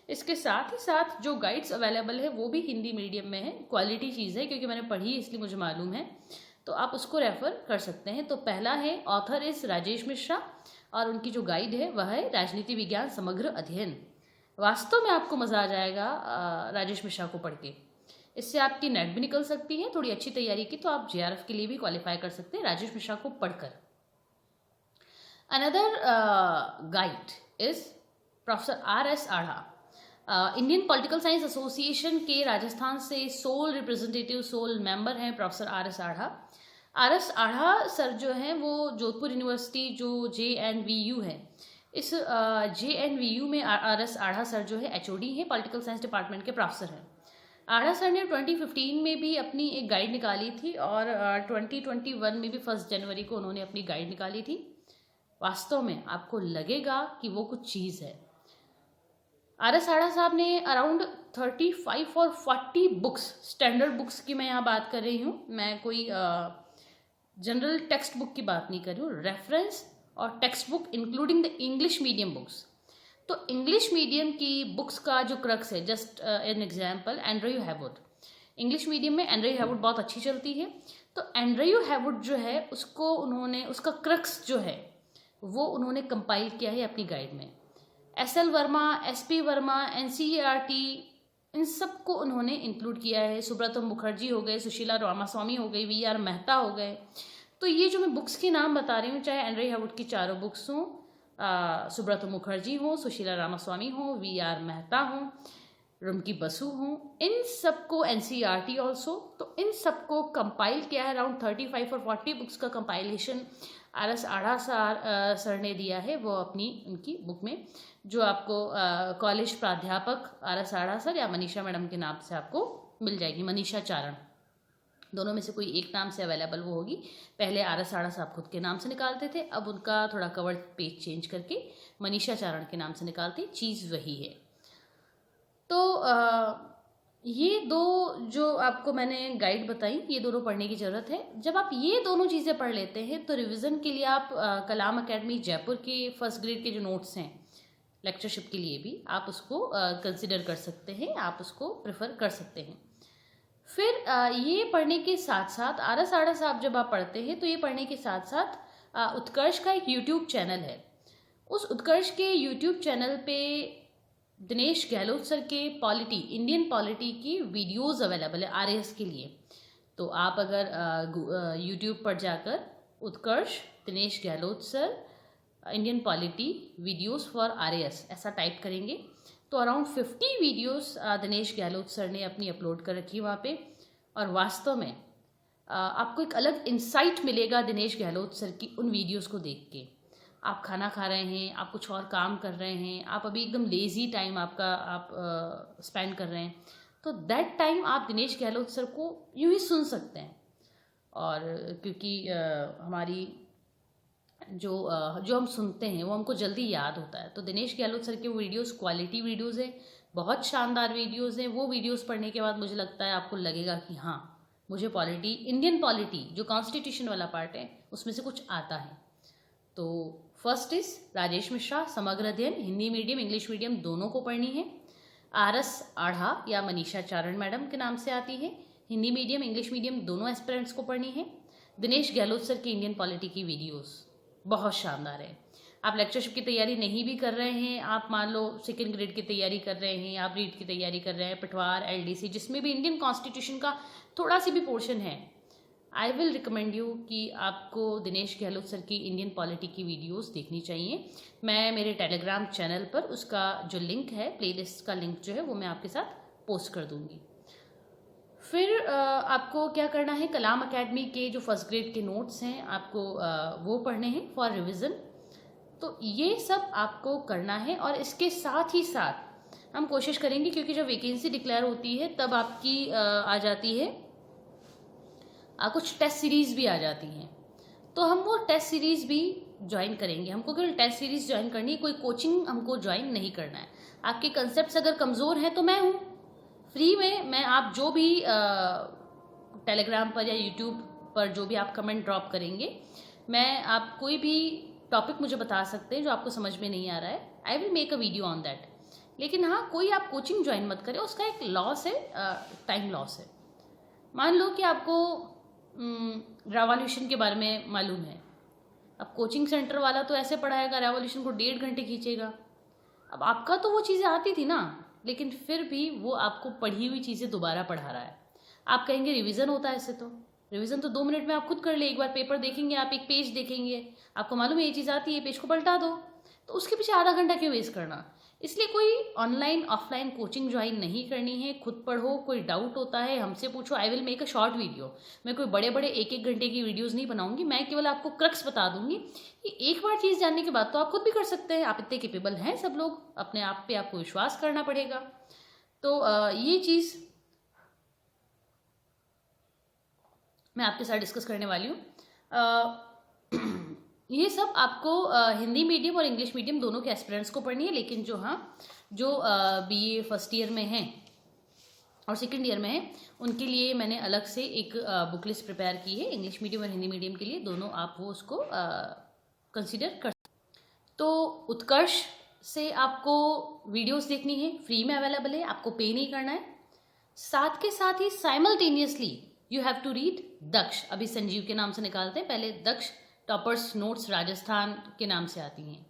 इसके साथ ही साथ जो गाइड्स अवेलेबल है वो भी हिंदी मीडियम में है, क्वालिटी चीज़ है, क्योंकि मैंने पढ़ी इसलिए मुझे मालूम है, तो आप उसको रेफ़र कर सकते हैं। तो पहला है, ऑथर इस राजेश मिश्रा, और उनकी जो गाइड है वह है राजनीति विज्ञान समग्र अध्ययन। वास्तव में आपको मज़ा आ जाएगा राजेश मिश्रा को पढ़ के। इससे आपकी नेट भी निकल सकती है, थोड़ी अच्छी तैयारी की तो आप JRF के लिए भी क्वालिफाई कर सकते हैं राजेश मिश्रा को पढ़कर। Another guide is professor RS Adha. Indian political science association के राजस्थान से सोल रिप्रेजेंटेटिव, सोल मेंबर हैं professor RS Adha. RS Adha sir जो हैं वो जोधपुर यूनिवर्सिटी जो JNVU है, इस JNVU में RS आढ़ा सर जो है HOD हैं, पॉलिटिकल साइंस डिपार्टमेंट के प्रोफेसर हैं। आढ़ा सर ने 2015 में भी अपनी एक गाइड निकाली थी, और 2021 में भी 1 जनवरी को उन्होंने अपनी गाइड निकाली थी। वास्तव में आपको लगेगा कि वो कुछ चीज़ है। RS आढ़ा साहब ने अराउंड 35 और 40 बुक्स, स्टैंडर्ड बुक्स की मैं यहाँ बात कर रही हूँ, मैं कोई जनरल टेक्स्ट बुक की बात नहीं कर रही हूँ, रेफरेंस और text book including the English medium books. तो इंग्लिश मीडियम की बुक्स का जो क्रक्स है, just an example, Andrew Heywood. English medium में एंड्रयू हैवुड बहुत अच्छी चलती है, तो एंड्रयू हैवुड जो है उसको उन्होंने, उसका क्रक्स जो है वो उन्होंने कंपाइल किया है अपनी गाइड में। SL Verma, SP Verma, NCERT इन सब को उन्होंने इंक्लूड किया है। सुब्रतो मुखर्जी हो गए, सुशीला रामास्वामी हो गई, वी आर मेहता हो गए। तो ये जो मैं बुक्स के नाम बता रही हूँ, चाहे एंड्रे हवुड की चारों बुक्स हों, सुब्रतो मुखर्जी हो, सुशीला रामास्वामी हो, वी आर मेहता हो, रुमकी बसु हों, इन सबको एनसीईआरटी ऑल्सो, तो इन सबको कंपाइल किया है। अराउंड 35 और 40 बुक्स का कंपाइलेशन RS आढ़ा सर ने दिया है, वो अपनी उनकी बुक में, जो आपको कॉलेज प्राध्यापक RS आढ़ा सर या मनीषा मैडम के नाम से आपको मिल जाएगी, मनीषा चारण, दोनों में से कोई एक नाम से अवेलेबल वो होगी। पहले RS आढ़ा साहब खुद के नाम से निकालते थे, अब उनका थोड़ा कवर पेज चेंज करके मनीषा चारण के नाम से निकालते, चीज़ वही है। तो ये दो जो आपको मैंने गाइड बताई, ये दोनों पढ़ने की ज़रूरत है। जब आप ये दोनों चीज़ें पढ़ लेते हैं तो रिवीजन के लिए आप कलाम अकेडमी जयपुर के फर्स्ट ग्रेड के जो नोट्स हैं लेक्चरशिप के लिए भी आप उसको कंसिडर कर सकते हैं, आप उसको प्रेफर कर सकते हैं। फिर ये पढ़ने के साथ साथ RS आढ़ा साहब जब आप पढ़ते हैं तो ये पढ़ने के साथ साथ उत्कर्ष का एक यूट्यूब चैनल है। उस उत्कर्ष के यूट्यूब चैनल पे दिनेश गहलोत सर के पॉलिटी, इंडियन पॉलिटी की वीडियोस अवेलेबल है RAS के लिए। तो आप अगर यूट्यूब पर जाकर Utkarsh Dinesh Gehlot sir Indian polity videos for RAS ऐसा टाइप करेंगे तो around 50 videos Dinesh Gehlot sir ने अपनी अपलोड कर रखी वहाँ पे। और वास्तव में आपको एक अलग इंसाइट मिलेगा दिनेश गहलोत सर की उन वीडियोस को देख के। आप खाना खा रहे हैं, आप कुछ और काम कर रहे हैं, आप अभी एकदम लेज़ी टाइम आपका आप स्पेंड कर रहे हैं, तो दैट टाइम आप दिनेश गहलोत सर को यूँ ही सुन सकते हैं। और क्योंकि हमारी जो हम सुनते हैं वो हमको जल्दी याद होता है, तो दिनेश गहलोत सर के वीडियोस क्वालिटी वीडियोस है, बहुत शानदार वीडियोस हैं। वो वीडियोस पढ़ने के बाद मुझे लगता है आपको लगेगा कि हाँ, मुझे पॉलिटी, इंडियन पॉलिटी जो कॉन्स्टिट्यूशन वाला पार्ट है उसमें से कुछ आता है। तो फर्स्ट इज राजेश मिश्रा समग्र अध्ययन, हिंदी मीडियम इंग्लिश मीडियम दोनों को पढ़नी है। RS आढ़ा या मनीषा चारण मैडम के नाम से आती है, हिंदी मीडियम इंग्लिश मीडियम दोनों एस्पिरेंट्स को पढ़नी है। दिनेश गहलोत सर की इंडियन पॉलिटी की वीडियोस बहुत शानदार है। आप लेक्चरशिप की तैयारी नहीं भी कर रहे हैं, आप मान लो सेकेंड ग्रेड की तैयारी कर रहे हैं, आप रीट की तैयारी कर रहे हैं, पटवार LDC जिसमें भी इंडियन कॉन्स्टिट्यूशन का थोड़ा सी भी पोर्शन है, आई विल रिकमेंड यू कि आपको दिनेश गहलोत सर की इंडियन पॉलिटी की वीडियोस देखनी चाहिए। मैं मेरे टेलीग्राम चैनल पर उसका जो लिंक है, प्लेलिस्ट का लिंक जो है वो मैं आपके साथ पोस्ट कर दूंगी। फिर आपको क्या करना है, कलाम अकेडमी के जो फर्स्ट ग्रेड के नोट्स हैं आपको वो पढ़ने हैं फॉर रिविज़न। तो ये सब आपको करना है और इसके साथ ही साथ हम कोशिश करेंगे, क्योंकि जब वैकेंसी डिक्लेयर होती है तब आपकी आ जाती है कुछ टेस्ट सीरीज़ भी आ जाती हैं, तो हम वो टेस्ट सीरीज़ भी ज्वाइन करेंगे। हमको केवल टेस्ट सीरीज़ ज्वाइन करनी है, कोई कोचिंग हमको ज्वाइन नहीं करना है। आपके कंसेप्ट्स अगर कमज़ोर हैं तो मैं हूँ फ्री में, मैं आप जो भी टेलीग्राम पर या यूट्यूब पर जो भी आप कमेंट ड्रॉप करेंगे, मैं आप कोई भी टॉपिक मुझे बता सकते हैं जो आपको समझ में नहीं आ रहा है, I will make a video on that. लेकिन हाँ, कोई आप कोचिंग ज्वाइन मत करें, उसका एक लॉस है, टाइम लॉस है। मान लो कि आपको रेवोल्यूशन के बारे में मालूम है, अब कोचिंग सेंटर वाला तो ऐसे पढ़ाएगा, रेवोल्यूशन को 1.5 घंटे खींचेगा। अब आपका तो वो चीज़ें आती थी ना, लेकिन फिर भी वो आपको पढ़ी हुई चीज़ें दोबारा पढ़ा रहा है। आप कहेंगे रिवीजन होता है, ऐसे तो रिवीजन तो 2 मिनट में आप खुद कर ले। एक बार पेपर देखेंगे, आप एक पेज देखेंगे, आपको मालूम है ये चीज़ आती है, पेज को पलटा दो, तो उसके पीछे आधा घंटा क्यों वेस्ट करना। इसलिए कोई ऑनलाइन ऑफलाइन कोचिंग ज्वाइन नहीं करनी है, खुद पढ़ो। कोई डाउट होता है हमसे पूछो, I will make a short video. मैं कोई बड़े बड़े 1-1 घंटे की वीडियोस नहीं बनाऊंगी, मैं केवल आपको क्रक्स बता दूंगी कि एक बार चीज़ जानने के बाद तो आप खुद भी कर सकते हैं, आप इतने केपेबल हैं सब लोग, अपने आप पे आपको विश्वास करना पड़ेगा। तो ये चीज़ मैं आपके साथ डिस्कस करने वाली हूँ। ये सब आपको हिंदी मीडियम और इंग्लिश मीडियम दोनों के एस्पिरेंट्स को पढ़नी है, लेकिन जो BA फर्स्ट ईयर में हैं और सेकंड ईयर में हैं उनके लिए मैंने अलग से एक बुक लिस्ट प्रिपेयर की है, इंग्लिश मीडियम और हिंदी मीडियम के लिए दोनों आप वो उसको कंसिडर कर। तो उत्कर्ष से आपको वीडियोस देखनी है, फ्री में अवेलेबल है, आपको पे नहीं करना है। साथ के साथ ही simultaneously you have to read Daksh. अभी संजीव के नाम से निकालते हैं, पहले दक्ष टॉपर्स नोट्स राजस्थान के नाम से आती हैं।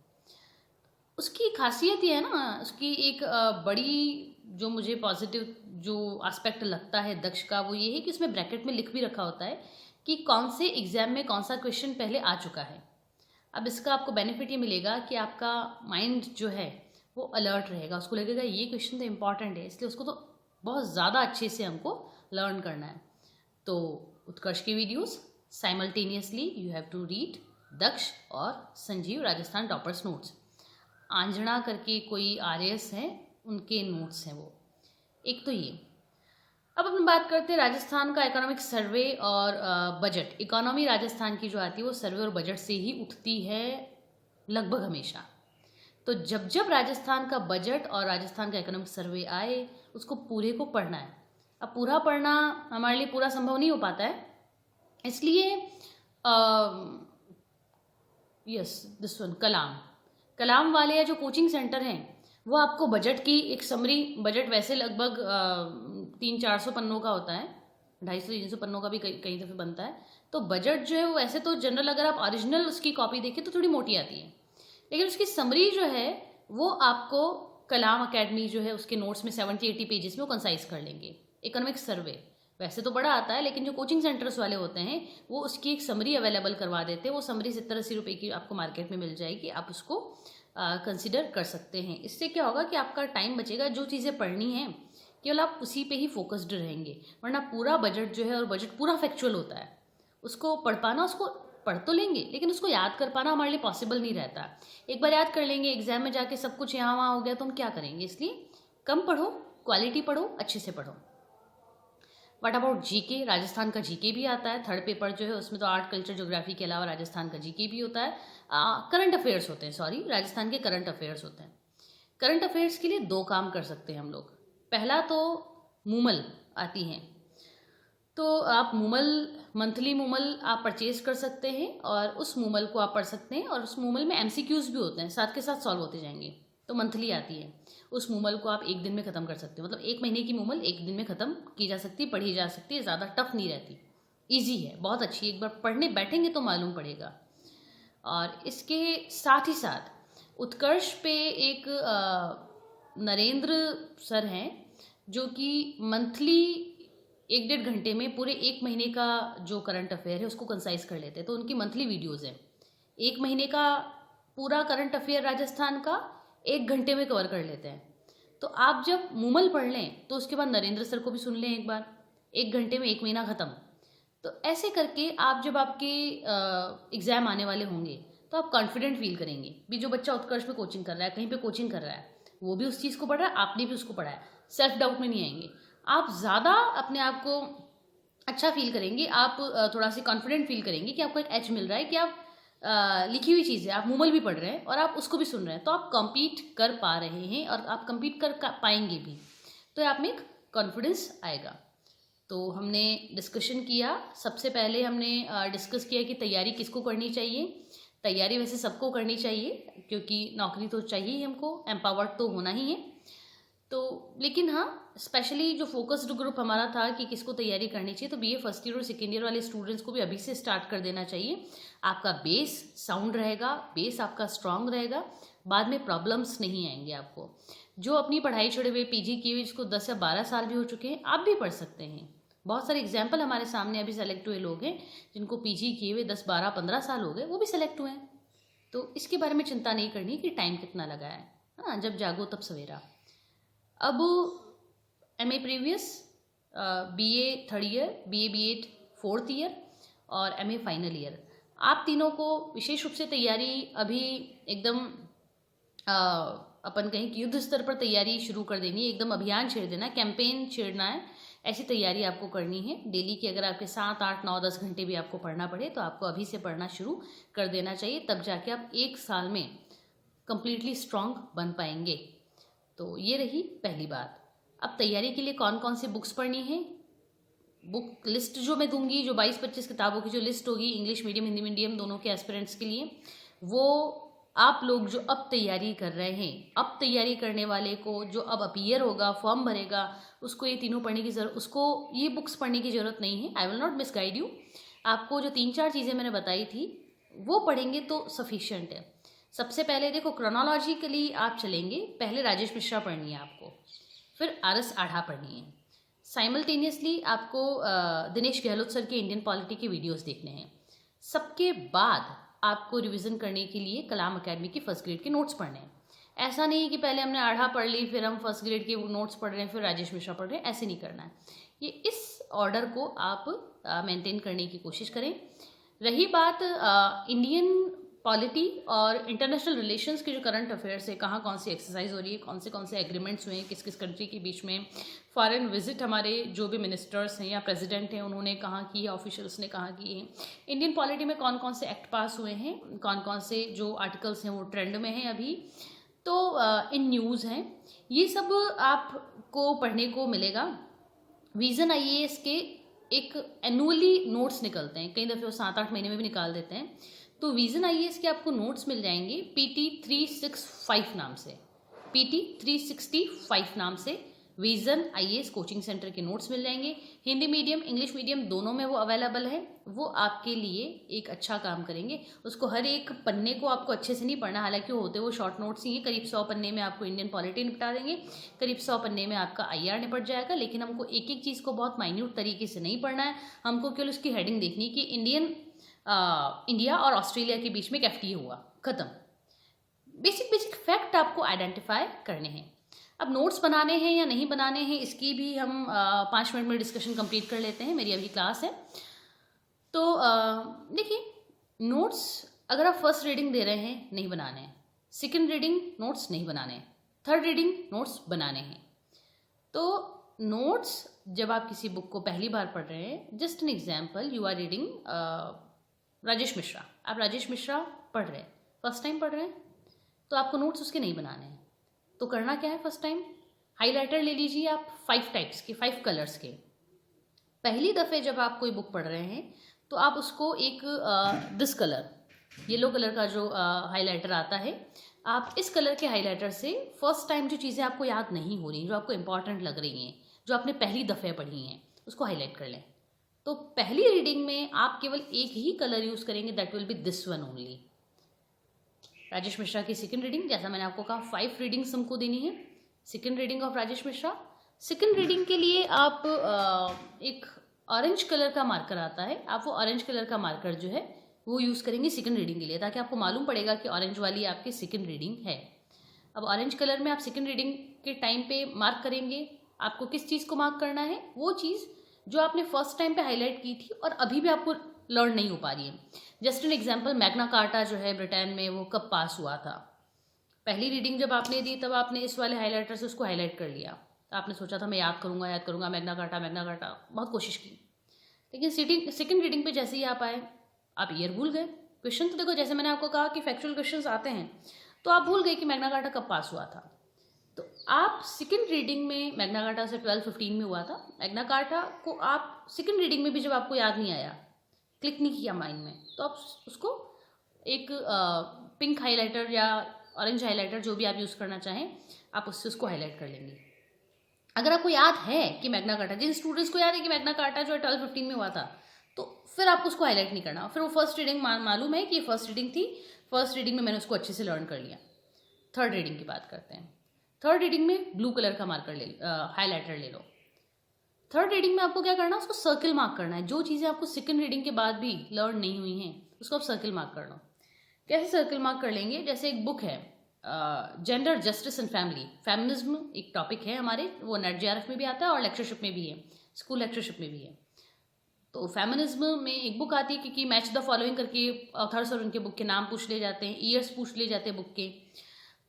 उसकी खासियत ये है ना, उसकी एक बड़ी जो मुझे पॉजिटिव जो एस्पेक्ट लगता है दक्ष का, वो ये है कि उसमें ब्रैकेट में लिख भी रखा होता है कि कौन से एग्जाम में कौन सा क्वेश्चन पहले आ चुका है। अब इसका आपको बेनिफिट ये मिलेगा कि आपका माइंड जो है वो अलर्ट रहेगा, उसको लगेगा ये क्वेश्चन तो इम्पॉर्टेंट है, इसलिए उसको तो बहुत ज़्यादा अच्छे से हमको लर्न करना है। तो उत्कर्ष की videos simultaneously you have to read Daksh और संजीव राजस्थान टॉपर्स नोट्स। आंजना करके कोई RAS हैं, उनके नोट्स हैं वो। एक तो ये। अब अपन बात करते हैं राजस्थान का इकोनॉमिक सर्वे और बजट। इकोनॉमी राजस्थान की जो आती है वो सर्वे और बजट से ही उठती है लगभग हमेशा। तो जब जब राजस्थान का बजट और राजस्थान का इकोनॉमिक सर्वे आए, उसको पूरे को पढ़ना है। अब पूरा पढ़ना हमारे लिए पूरा संभव नहीं हो पाता है, इसलिए यस दिस वन कलाम वाले या जो कोचिंग सेंटर हैं वो आपको बजट की एक समरी, बजट वैसे लगभग 300-400 पन्नों का होता है, 250-300 पन्नों का भी कई दफ़े बनता है। तो बजट जो है वो वैसे तो जनरल अगर आप ओरिजिनल उसकी कॉपी देखें तो थोड़ी मोटी आती है, लेकिन उसकी समरी जो है वो आपको कलाम अकेडमी जो है उसके नोट्स में 70-80 पेजेस में वो कंसाइज कर लेंगे। इकोनॉमिक सर्वे वैसे तो बड़ा आता है, लेकिन जो कोचिंग सेंटर्स वाले होते हैं वो उसकी एक समरी अवेलेबल करवा देते हैं। वो समरी 70-80 रुपये की आपको मार्केट में मिल जाएगी, आप उसको कंसिडर कर सकते हैं। इससे क्या होगा कि आपका टाइम बचेगा, जो चीज़ें पढ़नी हैं केवल आप उसी पे ही फोकस्ड रहेंगे। वरना पूरा बजट जो है, और बजट पूरा फैक्चुअल होता है, उसको पढ़ पाना, उसको पढ़ तो लेंगे लेकिन उसको याद कर पाना हमारे लिए पॉसिबल नहीं रहता। एक बार याद कर लेंगे, एग्जाम में जाके सब कुछ यहाँ वहाँ हो गया तो हम क्या करेंगे। इसलिए कम पढ़ो, क्वालिटी पढ़ो, अच्छे से पढ़ो। What about GK? राजस्थान का जीके भी आता है। थर्ड पेपर जो है उसमें तो आर्ट, कल्चर, ज्योग्राफी के अलावा राजस्थान का जीके भी होता है। करंट अफेयर्स होते हैं, सॉरी, राजस्थान के करंट अफेयर्स होते हैं। करंट अफेयर्स के लिए 2 काम कर सकते हैं हम लोग। पहला तो मूमल आती हैं, तो आप मूमल, मंथली मूमल आप परचेज कर सकते हैं और उस मूमल को आप पढ़ सकते हैं। और उस मूमल में MCQs भी होते हैं, साथ के साथ सॉल्व होते जाएंगे। तो मंथली आती है, उस मूमल को आप 1 दिन में ख़त्म कर सकते हो। मतलब 1 महीने की मूमल 1 दिन में ख़त्म की जा सकती है, पढ़ी जा सकती है, ज़्यादा टफ नहीं रहती, ईजी है, बहुत अच्छी। एक बार पढ़ने बैठेंगे तो मालूम पड़ेगा। और इसके साथ ही साथ उत्कर्ष पे एक नरेंद्र सर हैं जो कि मंथली 1-1.5 घंटे में पूरे 1 महीने का जो करंट अफेयर है उसको कंसाइज कर लेते हैं। तो उनकी मंथली वीडियोज़ हैं, 1 महीने का पूरा करंट अफेयर राजस्थान का 1 घंटे में कवर कर लेते हैं। तो आप जब मूमल पढ़ लें तो उसके बाद नरेंद्र सर को भी सुन लें एक बार, 1 घंटे में 1 महीना ख़त्म। तो ऐसे करके आप जब आपके एग्ज़ाम आने वाले होंगे तो आप कॉन्फिडेंट फील करेंगे। भी जो बच्चा उत्कर्ष में कोचिंग कर रहा है, कहीं पे कोचिंग कर रहा है, वो भी उस चीज़ को पढ़ रहा है, आपने भी उसको पढ़ा है, सेल्फ डाउट में नहीं आएंगे। आप ज़्यादा अपने आप को अच्छा फील करेंगे, आप थोड़ा सी कॉन्फिडेंट फील करेंगे कि आपको एक एज मिल रहा है कि आप लिखी हुई चीज़ है, आप मूमल भी पढ़ रहे हैं और आप उसको भी सुन रहे हैं, तो आप कम्पीट कर पा रहे हैं और आप कम्पीट कर पाएंगे भी। तो आप में एक कॉन्फिडेंस आएगा। तो हमने डिस्कशन किया, सबसे पहले हमने डिस्कस किया कि तैयारी किसको करनी चाहिए। तैयारी वैसे सबको करनी चाहिए क्योंकि नौकरी तो चाहिए ही हमको, एम्पावर्ड तो होना ही है। तो लेकिन हाँ, स्पेशली जो फोकस्ड ग्रुप हमारा था कि किसको तैयारी करनी चाहिए, तो BA फर्स्ट ईयर और सेकेंड ईयर वाले स्टूडेंट्स को भी अभी से स्टार्ट कर देना चाहिए। आपका बेस साउंड रहेगा, बेस आपका स्ट्रांग रहेगा, बाद में प्रॉब्लम्स नहीं आएंगे आपको। जो अपनी पढ़ाई छोड़े हुए PG किए हुए, जिसको 10 या 12 साल भी हो चुके हैं, आप भी पढ़ सकते हैं। बहुत सारे एग्जाम्पल हमारे सामने अभी सेलेक्ट हुए लोग हैं जिनको PG किए हुए 10, 12, 15 साल हो गए, वो भी सेलेक्ट हुए हैं। तो इसके बारे में चिंता नहीं करनी कि टाइम कितना लगा है। हाँ, जब जागो तब सवेरा। अब MA previous, BA third year, BA B.Ed fourth year और MA फाइनल ईयर, आप तीनों को विशेष रूप से तैयारी अभी एकदम अपन कहें कि युद्ध स्तर पर तैयारी शुरू कर देनी है, एकदम अभियान छेड़ देना, कैंपेन छेड़ना है। ऐसी तैयारी आपको करनी है डेली की। अगर आपके 7, 8, 9, 10 घंटे भी आपको पढ़ना पड़े तो आपको अभी से पढ़ना शुरू कर देना चाहिए, तब जाके आप 1 साल में कंप्लीटली स्ट्रांग बन पाएंगे। तो ये रही पहली बात। अब तैयारी के लिए कौन कौन सी बुक्स पढ़नी है, बुक लिस्ट जो मैं दूंगी, जो 22-25 किताबों की जो लिस्ट होगी इंग्लिश मीडियम हिंदी मीडियम दोनों के एस्पिरेंट्स के लिए, वो आप लोग जो अब तैयारी कर रहे हैं, अब तैयारी करने वाले को जो अब अपीयर होगा, फॉर्म भरेगा, उसको ये तीनों पढ़ने की जरूरत, उसको ये बुक्स पढ़ने की ज़रूरत नहीं है। I will not misguide you. आपको जो 3-4 चीज़ें मैंने बताई थी वो पढ़ेंगे तो सफिशिएंट है। सबसे पहले देखो, क्रोनोलॉजिकली आप चलेंगे, पहले राजेश मिश्रा पढ़नी है आपको, फिर RS आढ़ा पढ़नी है। साइमल्टेनियसली आपको दिनेश गहलोत सर के इंडियन पॉलिटी के वीडियोस देखने हैं। सबके बाद आपको रिवीजन करने के लिए कलाम अकेडमी की फर्स्ट ग्रेड के नोट्स पढ़ने हैं। ऐसा नहीं है कि पहले हमने आढ़ा पढ़ ली फिर हम फर्स्ट ग्रेड के नोट्स पढ़ रहे हैं फिर राजेश मिश्रा पढ़ रहे हैं, ऐसे नहीं करना है। ये इस ऑर्डर को आप मेंटेन करने की कोशिश करें। रही बात इंडियन पॉलिटी और इंटरनेशनल रिलेशंस के जो करंट अफेयर्स है, कहाँ कौन सी एक्सरसाइज हो रही है, कौन से एग्रीमेंट्स हुए हैं किस किस कंट्री के बीच में, फॉरेन विजिट हमारे जो भी मिनिस्टर्स हैं या प्रेसिडेंट हैं उन्होंने कहाँ की है, ऑफिशियल्स ने कहाँ की है, इंडियन पॉलिटी में कौन कौन से एक्ट पास हुए हैं, कौन से जो आर्टिकल्स हैं वो ट्रेंड में हैं अभी, तो इन न्यूज़ हैं, ये सब आपको पढ़ने को मिलेगा। विजन IAS के एक एनुअली नोट्स निकलते हैं, कई दफ़े वो 7-8 महीने में भी निकाल देते हैं। तो विजन IAS के आपको नोट्स मिल जाएंगे PT 365 नाम से, PT 365 नाम से विजन IAS कोचिंग सेंटर के नोट्स मिल जाएंगे। हिंदी मीडियम इंग्लिश मीडियम दोनों में वो अवेलेबल है। वो आपके लिए एक अच्छा काम करेंगे। उसको हर एक पन्ने को आपको अच्छे से नहीं पढ़ना, हालांकि होते वो शॉर्ट नोट्स ही हैं। करीब 100 पन्ने में आपको इंडियन पॉलिटी निपटा देंगे, करीब 100 पन्ने में आपका IR निपट जाएगा। लेकिन हमको एक एक चीज़ को बहुत माइन्यूट तरीके से नहीं पढ़ना है, हमको केवल उसकी हेडिंग देखनी कि इंडिया और ऑस्ट्रेलिया के बीच में FTA हुआ, ख़त्म। बेसिक फैक्ट आपको आइडेंटिफाई करने हैं। अब नोट्स बनाने हैं या नहीं बनाने हैं इसकी भी हम 5 मिनट में डिस्कशन कंप्लीट कर लेते हैं, मेरी अभी क्लास है। तो देखिए, नोट्स अगर आप फर्स्ट रीडिंग दे रहे हैं नहीं बनाने हैं, सेकंड रीडिंग नोट्स नहीं बनाने हैं, थर्ड रीडिंग नोट्स बनाने हैं। तो नोट्स जब आप किसी बुक को पहली बार पढ़ रहे हैं, just an example, you are reading Rajesh Mishra, आप राजेश मिश्रा पढ़ रहे हैं, फर्स्ट टाइम पढ़ रहे हैं, तो आपको नोट्स उसके नहीं बनाने हैं। तो करना क्या है, फर्स्ट टाइम हाइलाइटर ले लीजिए आप 5 टाइप्स के, 5 कलर्स के। पहली दफ़े जब आप कोई बुक पढ़ रहे हैं तो आप उसको एक दिस कलर, येलो कलर का जो हाइलाइटर आता है, आप इस कलर के हाइलाइटर से फर्स्ट टाइम जो चीज़ें आपको याद नहीं हो रही, जो आपको इंपॉर्टेंट लग रही हैं, जो आपने पहली दफ़े पढ़ी हैं, उसको हाईलाइट कर लें। तो पहली रीडिंग में आप केवल एक ही कलर यूज़ करेंगे, that will be this one only. Rajesh Mishra की सेकंड रीडिंग, जैसा मैंने आपको कहा 5 रीडिंग्स हमको देनी है। Second reading of Rajesh Mishra, second reading के लिए आप एक ऑरेंज कलर का मार्कर आता है, आप वो ऑरेंज कलर का मार्कर जो है वो यूज़ करेंगे सेकंड रीडिंग के लिए, ताकि आपको मालूम पड़ेगा कि ऑरेंज वाली आपकी सेकंड रीडिंग है। अब ऑरेंज कलर में आप सेकंड रीडिंग के टाइम पे मार्क करेंगे, आपको किस चीज़ को मार्क करना है, वो चीज़ जो आपने फर्स्ट टाइम पे हाईलाइट की थी और अभी भी आपको लर्न नहीं हो पा रही है। Just an example, Magna carta जो है ब्रिटेन में, वो कब पास हुआ था। पहली रीडिंग जब आपने दी तब आपने इस वाले हाईलाइटर से उसको हाईलाइट कर लिया, तो आपने सोचा था मैं याद करूँगा मैग्ना कार्टा, बहुत कोशिश की। लेकिन सेकंड रीडिंग पे जैसे ही आप आए, आप ईयर भूल गए। क्वेश्चन तो देखो, जैसे मैंने आपको कहा कि फैक्चुअल क्वेश्चंस आते हैं, तो आप भूल गए कि मैग्ना कार्टा कब पास हुआ था। तो आप सेकंड रीडिंग में, मैग्ना कार्टा से 1215 में हुआ था, मैग्ना कार्टा को आप सेकंड रीडिंग में भी जब आपको याद नहीं आया, क्लिक नहीं किया माइंड में, तो आप उसको एक पिंक हाईलाइटर या ऑरेंज हाईलाइटर, जो भी आप यूज़ करना चाहें, आप उससे उसको हाईलाइट कर लेंगे। अगर आपको याद है कि मैग्ना कार्टा, जिन स्टूडेंट्स को याद है कि मैग्ना कार्टा जो है 1215 में हुआ था, तो फिर आपको उसको हाईलाइट नहीं करना। फिर वो फर्स्ट रीडिंग मालूम है कि ये फर्स्ट रीडिंग थी, फर्स्ट रीडिंग में मैंने उसको अच्छे से लर्न कर लिया। थर्ड रीडिंग की बात करते हैं। थर्ड रीडिंग में ब्लू कलर का मार्कर हाईलाइटर ले लो। थर्ड रीडिंग में आपको क्या करना है, उसको सर्किल मार्क करना है। जो चीज़ें आपको सेकंड रीडिंग के बाद भी लर्न नहीं हुई हैं, उसको आप सर्किल मार्क कर लो। कैसे सर्किल मार्क कर लेंगे, जैसे एक बुक है gender justice and family, feminism एक टॉपिक है हमारे, वो नेट JRF में भी आता है और लेक्चरशिप में भी है, स्कूल लेक्चरशिप में भी है। तो फेमिनिज्म में एक बुक आती है कि मैच द फॉलोइंग करके ऑथर्स और उनके बुक के नाम पूछ ले जाते हैं, ईयर्स पूछ ले जाते हैं बुक के।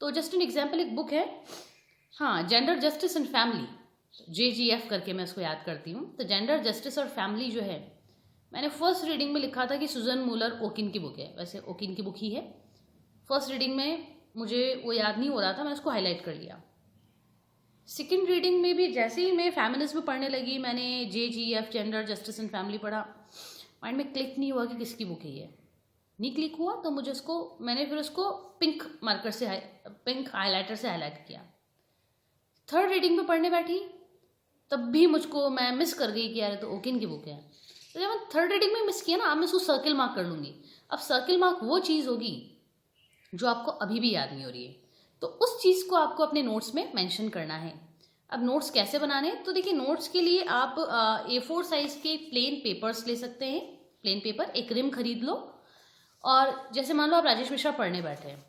तो जस्ट एन एग्जाम्पल, एक बुक है, हाँ, gender justice and family, JGF करके मैं उसको याद करती हूँ। तो जेंडर जस्टिस और फैमिली जो है, मैंने फर्स्ट रीडिंग में लिखा था कि सुजन मूलर ओकिन की बुक है, वैसे ओकिन की बुक ही है। फर्स्ट रीडिंग में मुझे वो याद नहीं हो रहा था, मैं उसको हाईलाइट कर लिया। सेकेंड रीडिंग में भी जैसे ही मैं फेमिनिज्म पढ़ने लगी, मैंने JGF gender justice and family पढ़ा, माइंड में क्लिक नहीं हुआ कि किसकी बुक है ये, नहीं क्लिक हुआ। तो मैंने फिर उसको पिंक मार्कर से, पिंक हाईलाइटर से हाईलाइट किया। थर्ड रीडिंग में पढ़ने बैठी, तब भी मैं मिस कर गई कि यार तो ओकिन की बुक है। तो जब मैं थर्ड रीडिंग में मिस किया ना, अब मैं उसको सर्किल मार्क कर लूँगी। अब सर्किल मार्क वो चीज़ होगी जो आपको अभी भी याद नहीं हो रही है, तो उस चीज़ को आपको अपने नोट्स में मेंशन करना है। अब नोट्स कैसे बनाने, तो देखिए नोट्स के लिए आप A4 साइज के प्लेन पेपर्स ले सकते हैं। प्लेन पेपर, एक रिम खरीद लो, और जैसे मान लो आप राजेश मिश्रा पढ़ने बैठे हैं,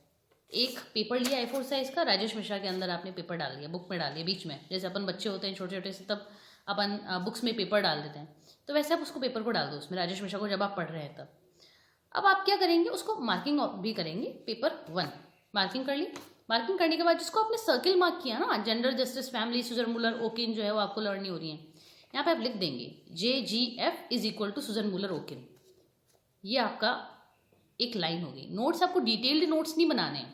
एक पेपर लिया A4 साइज का, राजेश मिश्रा के अंदर आपने पेपर डाल दिया, बुक में डाल दिया बीच में, जैसे अपन बच्चे होते हैं छोटे छोटे से तब अपन बुक्स में पेपर डाल देते हैं, तो वैसे आप उसको पेपर को डाल दो उसमें, राजेश मिश्रा को जब आप पढ़ रहे हैं तब। अब आप क्या करेंगे, उसको मार्किंग भी करेंगे, पेपर 1 मार्किंग कर ली। मार्किंग करने के बाद जिसको आपने सर्किल मार्क किया ना, जेंडर जस्टिस फैमिली सुजन मुलर ओकिन जो है वो आपको लर्न नहीं हो रही है, यहाँ पे आप लिख देंगे JGF इज इक्वल टू सुजन मुलर ओकिन। ये आपका एक लाइन होगी। नोट्स आपको डिटेल्ड नोट्स नहीं बनाने हैं,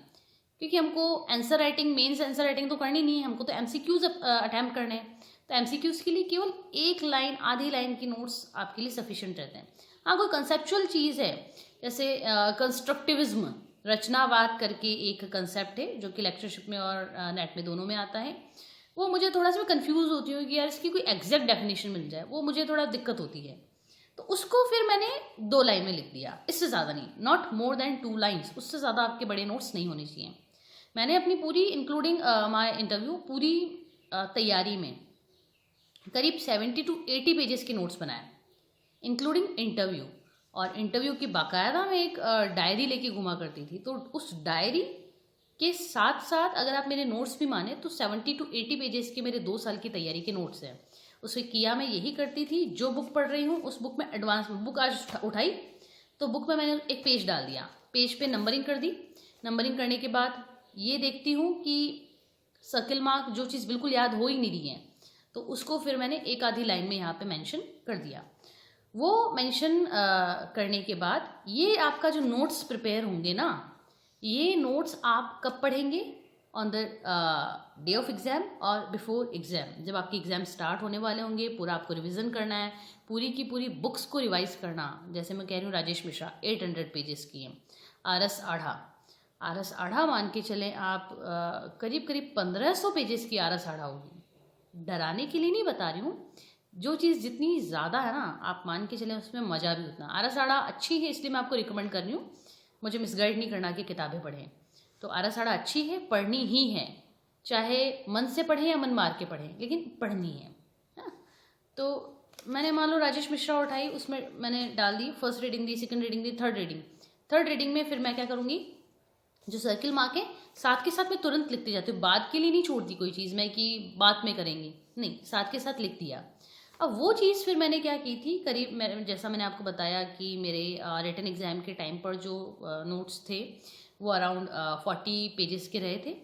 क्योंकि हमको answer writing, mains answer writing तो करनी नहीं है, हमको तो MCQs अटैम्प्ट करने हैं। तो MCQs के लिए केवल एक लाइन, आधी लाइन की नोट्स आपके लिए सफिशिएंट रहते हैं। हाँ, कोई कंसेप्चुअल चीज़ है, जैसे कंस्ट्रक्टिविज्म, रचनावाद करके एक कंसेप्ट है जो कि लेक्चरशिप में और नेट में दोनों में आता है, वो मुझे थोड़ा सा कंफ्यूज होती हूँ कि यार इसकी कोई एग्जैक्ट डेफिनेशन मिल जाए, वो मुझे थोड़ा दिक्कत होती है। तो उसको फिर मैंने 2 लाइन में लिख दिया, इससे ज़्यादा नहीं, नॉट मोर देन 2 लाइन्स, उससे ज़्यादा आपके बड़े नोट्स नहीं होने चाहिए। मैंने अपनी पूरी इंक्लूडिंग माय इंटरव्यू पूरी तैयारी में करीब 70 to 80 पेजेस के नोट्स बनाए, इंक्लूडिंग इंटरव्यू। और इंटरव्यू की बाकायदा मैं एक डायरी लेके घुमा करती थी, तो उस डायरी के साथ साथ अगर आप मेरे नोट्स भी माने तो 70 to 80 पेजेस के मेरे 2 साल की तैयारी के नोट्स हैं। उसे किया मैं यही करती थी, जो बुक पढ़ रही हूँ उस बुक में एडवांस बुक आज उठाई तो बुक में मैंने एक पेज डाल दिया, पेज पे नंबरिंग कर दी। नंबरिंग करने के बाद ये देखती हूँ कि सर्किल मार्क, जो चीज़ बिल्कुल याद हो ही नहीं रही है, तो उसको फिर मैंने एक आधी लाइन में यहाँ पे मेंशन कर दिया। वो मेंशन करने के बाद ये आपका जो नोट्स प्रिपेयर होंगे ना, ये नोट्स आप कब पढ़ेंगे, on the day of exam और बिफोर एग्ज़ाम, जब आपके एग्ज़ाम स्टार्ट होने वाले होंगे। पूरा आपको रिवीजन करना है, पूरी की पूरी बुक्स को रिवाइज करना। जैसे मैं कह रही हूँ राजेश मिश्रा 800 पेजेस की है, आरएस आढ़ा मान के चलें आप, करीब करीब 1500 पेजेस की आरएस आढ़ा होगी। डराने के लिए नहीं बता रही हूँ, जो चीज़ जितनी ज़्यादा है ना आप मान के चलें उसमें मज़ा भी उतना। आरएस आढ़ा अच्छी है, इसलिए मैं आपको रिकमेंड कर रही हूँ, मुझे मिसगाइड नहीं करना कि किताबें पढ़ें। तो आरएस आढ़ा अच्छी है, पढ़नी ही है, चाहे मन से पढ़ें या मन मार के पढ़ें, लेकिन पढ़नी है। तो मैंने मान लो राजेश मिश्रा उठाई, उसमें मैंने डाल दी, फर्स्ट रीडिंग दी, सेकंड रीडिंग दी, थर्ड रीडिंग में फिर मैं क्या करूँगी, जो सर्किल मार्क है साथ के साथ मैं तुरंत लिखती जाती हूँ, बाद के लिए नहीं छोड़ती कोई चीज़ मैं कि बाद में करेंगे, नहीं, साथ के साथ लिख दिया। अब वो चीज़ फिर मैंने क्या की थी, करीब जैसा मैंने आपको बताया कि मेरे रिटन एग्ज़ाम के टाइम पर जो नोट्स थे वो अराउंड 40 पेजेस के रहे थे।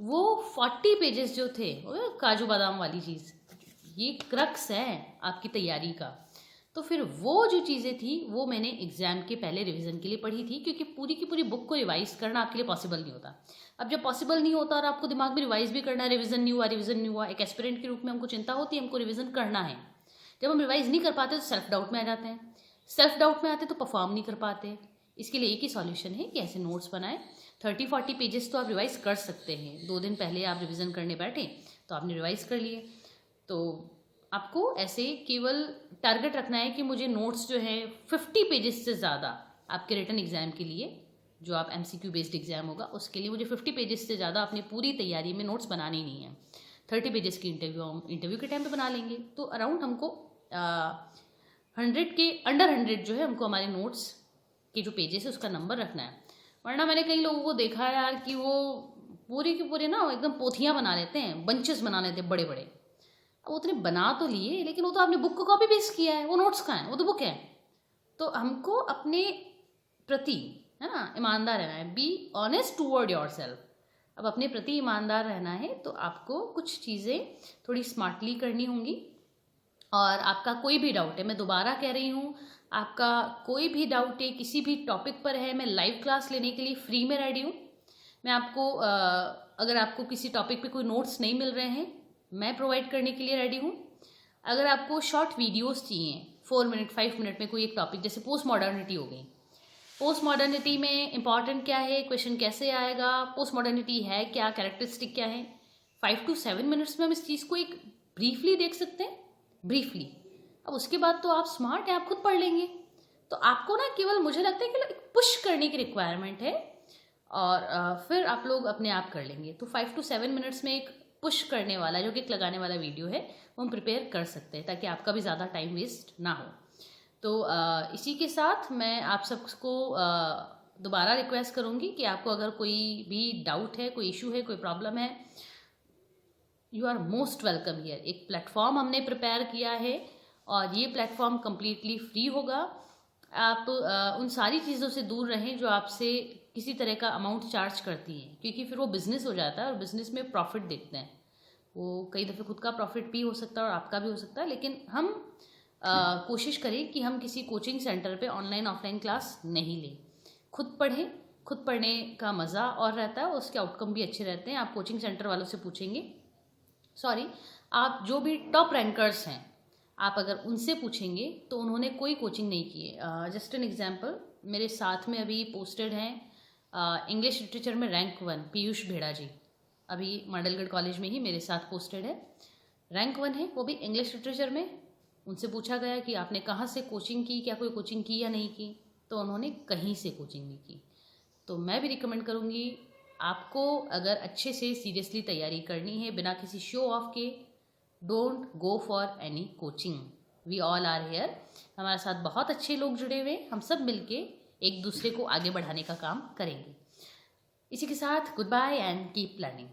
वो 40 पेजेस जो थे, वो काजू बादाम वाली चीज़, ये क्रक्स है आपकी तैयारी का। तो फिर वो जो चीज़ें थी वो मैंने एग्ज़ाम के पहले रिवीजन के लिए पढ़ी थी, क्योंकि पूरी की पूरी बुक को रिवाइज करना आपके लिए पॉसिबल नहीं होता। अब जब पॉसिबल नहीं होता और आपको दिमाग में रिवाइज भी करना है, रिवीजन नहीं हुआ, एक एस्पिरेंट के रूप में हमको चिंता होती है, हमको रिवीजन करना है। जब हम रिवाइज नहीं कर पाते तो सेल्फ डाउट में आ जाते हैं, सेल्फ डाउट में आते तो परफॉर्म नहीं कर पाते। इसके लिए एक ही सॉल्यूशन है कि ऐसे नोट्स बनाएं। 30-40 पेजेस तो आप रिवाइज कर सकते हैं, 2 दिन पहले आप रिवीजन करने बैठे तो आपने रिवाइज कर लिए। तो आपको ऐसे केवल टारगेट रखना है कि मुझे नोट्स जो है 50 पेजेस से ज़्यादा, आपके रिटन एग्ज़ाम के लिए जो आप MCQ बेस्ड एग्ज़ाम होगा उसके लिए मुझे 50 पेजेस से ज़्यादा अपनी पूरी तैयारी में नोट्स बनाने ही नहीं है। 30 पेजेस की इंटरव्यू के टाइम पे बना लेंगे, तो अराउंड हमको 100 के अंडर 100 जो है हमको हमारे नोट्स के जो पेजेस है उसका नंबर रखना है। वरना मैंने कई लोगों को देखा है यार कि वो पूरे के पूरे ना एकदम पोथियाँ बना लेते हैं, बंचेस बना लेते हैं बड़े बड़े। अब उतने बना तो लिए, लेकिन वो तो आपने बुक को कॉपी पेस्ट किया है, वो नोट्स कहाँ है, वो तो बुक है। तो हमको अपने प्रति, है ना, ईमानदार रहना है, be honest toward your self. अब अपने प्रति ईमानदार रहना है तो आपको कुछ चीज़ें थोड़ी स्मार्टली करनी होंगी। और आपका कोई भी डाउट है, मैं दोबारा कह रही हूँ, आपका कोई भी डाउट है किसी भी टॉपिक पर है, मैं लाइव क्लास लेने के लिए फ्री में रेडी हूँ। मैं आपको अगर आपको किसी टॉपिक पे कोई नोट्स नहीं मिल रहे हैं, मैं प्रोवाइड करने के लिए रेडी हूँ। अगर आपको शॉर्ट वीडियोस चाहिए 4 मिनट 5 मिनट में कोई एक टॉपिक, जैसे पोस्ट मॉडर्निटी हो गई, पोस्ट मॉडर्निटी में इंपॉर्टेंट क्या है, क्वेश्चन कैसे आएगा, पोस्ट मॉडर्निटी है क्या, कैरेक्टरिस्टिक क्या है, 5 to 7 मिनट्स में हम इस चीज़ को एक ब्रीफली देख सकते हैं, ब्रीफली। अब उसके बाद तो आप स्मार्ट हैं, आप खुद पढ़ लेंगे। तो आपको ना केवल मुझे लगता है कि पुश करने की रिक्वायरमेंट है, और फिर आप लोग अपने आप कर लेंगे। तो 5 to 7 मिनट्स में एक पुश करने वाला, जो किक लगाने वाला वीडियो है वो हम प्रिपेयर कर सकते हैं, ताकि आपका भी ज़्यादा टाइम वेस्ट ना हो। तो इसी के साथ मैं आप सबको दोबारा रिक्वेस्ट करूँगी कि आपको अगर कोई भी डाउट है, कोई इशू है, कोई प्रॉब्लम है, you are most welcome here. एक प्लेटफॉर्म हमने प्रिपेयर किया है और ये प्लेटफॉर्म कम्प्लीटली फ्री होगा। आप उन सारी चीज़ों से दूर रहें जो आपसे किसी तरह का अमाउंट चार्ज करती हैं, क्योंकि फिर वो बिज़नेस हो जाता है और बिज़नेस में प्रॉफिट देखते हैं। वो कई दफ़े खुद का प्रॉफिट भी हो सकता है और आपका भी हो सकता है, लेकिन हम कोशिश करें कि हम किसी कोचिंग सेंटर पे ऑनलाइन ऑफलाइन क्लास नहीं लें। खुद पढ़ें, खुद पढ़ने का मज़ा और रहता है, उसके आउटकम भी अच्छे रहते हैं। आप कोचिंग सेंटर वालों से पूछेंगे, आप जो भी टॉप रैंकर्स हैं, आप अगर उनसे पूछेंगे तो उन्होंने कोई कोचिंग नहीं की है। जस्ट एन एग्जांपल, मेरे साथ में अभी पोस्टेड हैं इंग्लिश लिटरेचर में रैंक 1 पीयूष भेड़ा जी, अभी मॉडलगढ़ कॉलेज में ही मेरे साथ पोस्टेड है, रैंक 1 है, वो भी इंग्लिश लिटरेचर में। उनसे पूछा गया कि आपने कहाँ से कोचिंग की, क्या कोई कोचिंग की या नहीं की, तो उन्होंने कहीं से कोचिंग नहीं की। तो मैं भी रिकमेंड करूँगी, आपको अगर अच्छे से सीरियसली तैयारी करनी है बिना किसी शो ऑफ के, don't go for any coaching. We all are here. हमारे साथ बहुत अच्छे लोग जुड़े हुए, हम सब मिलके एक दूसरे को आगे बढ़ाने का काम करेंगे। इसी के साथ goodbye and keep learning.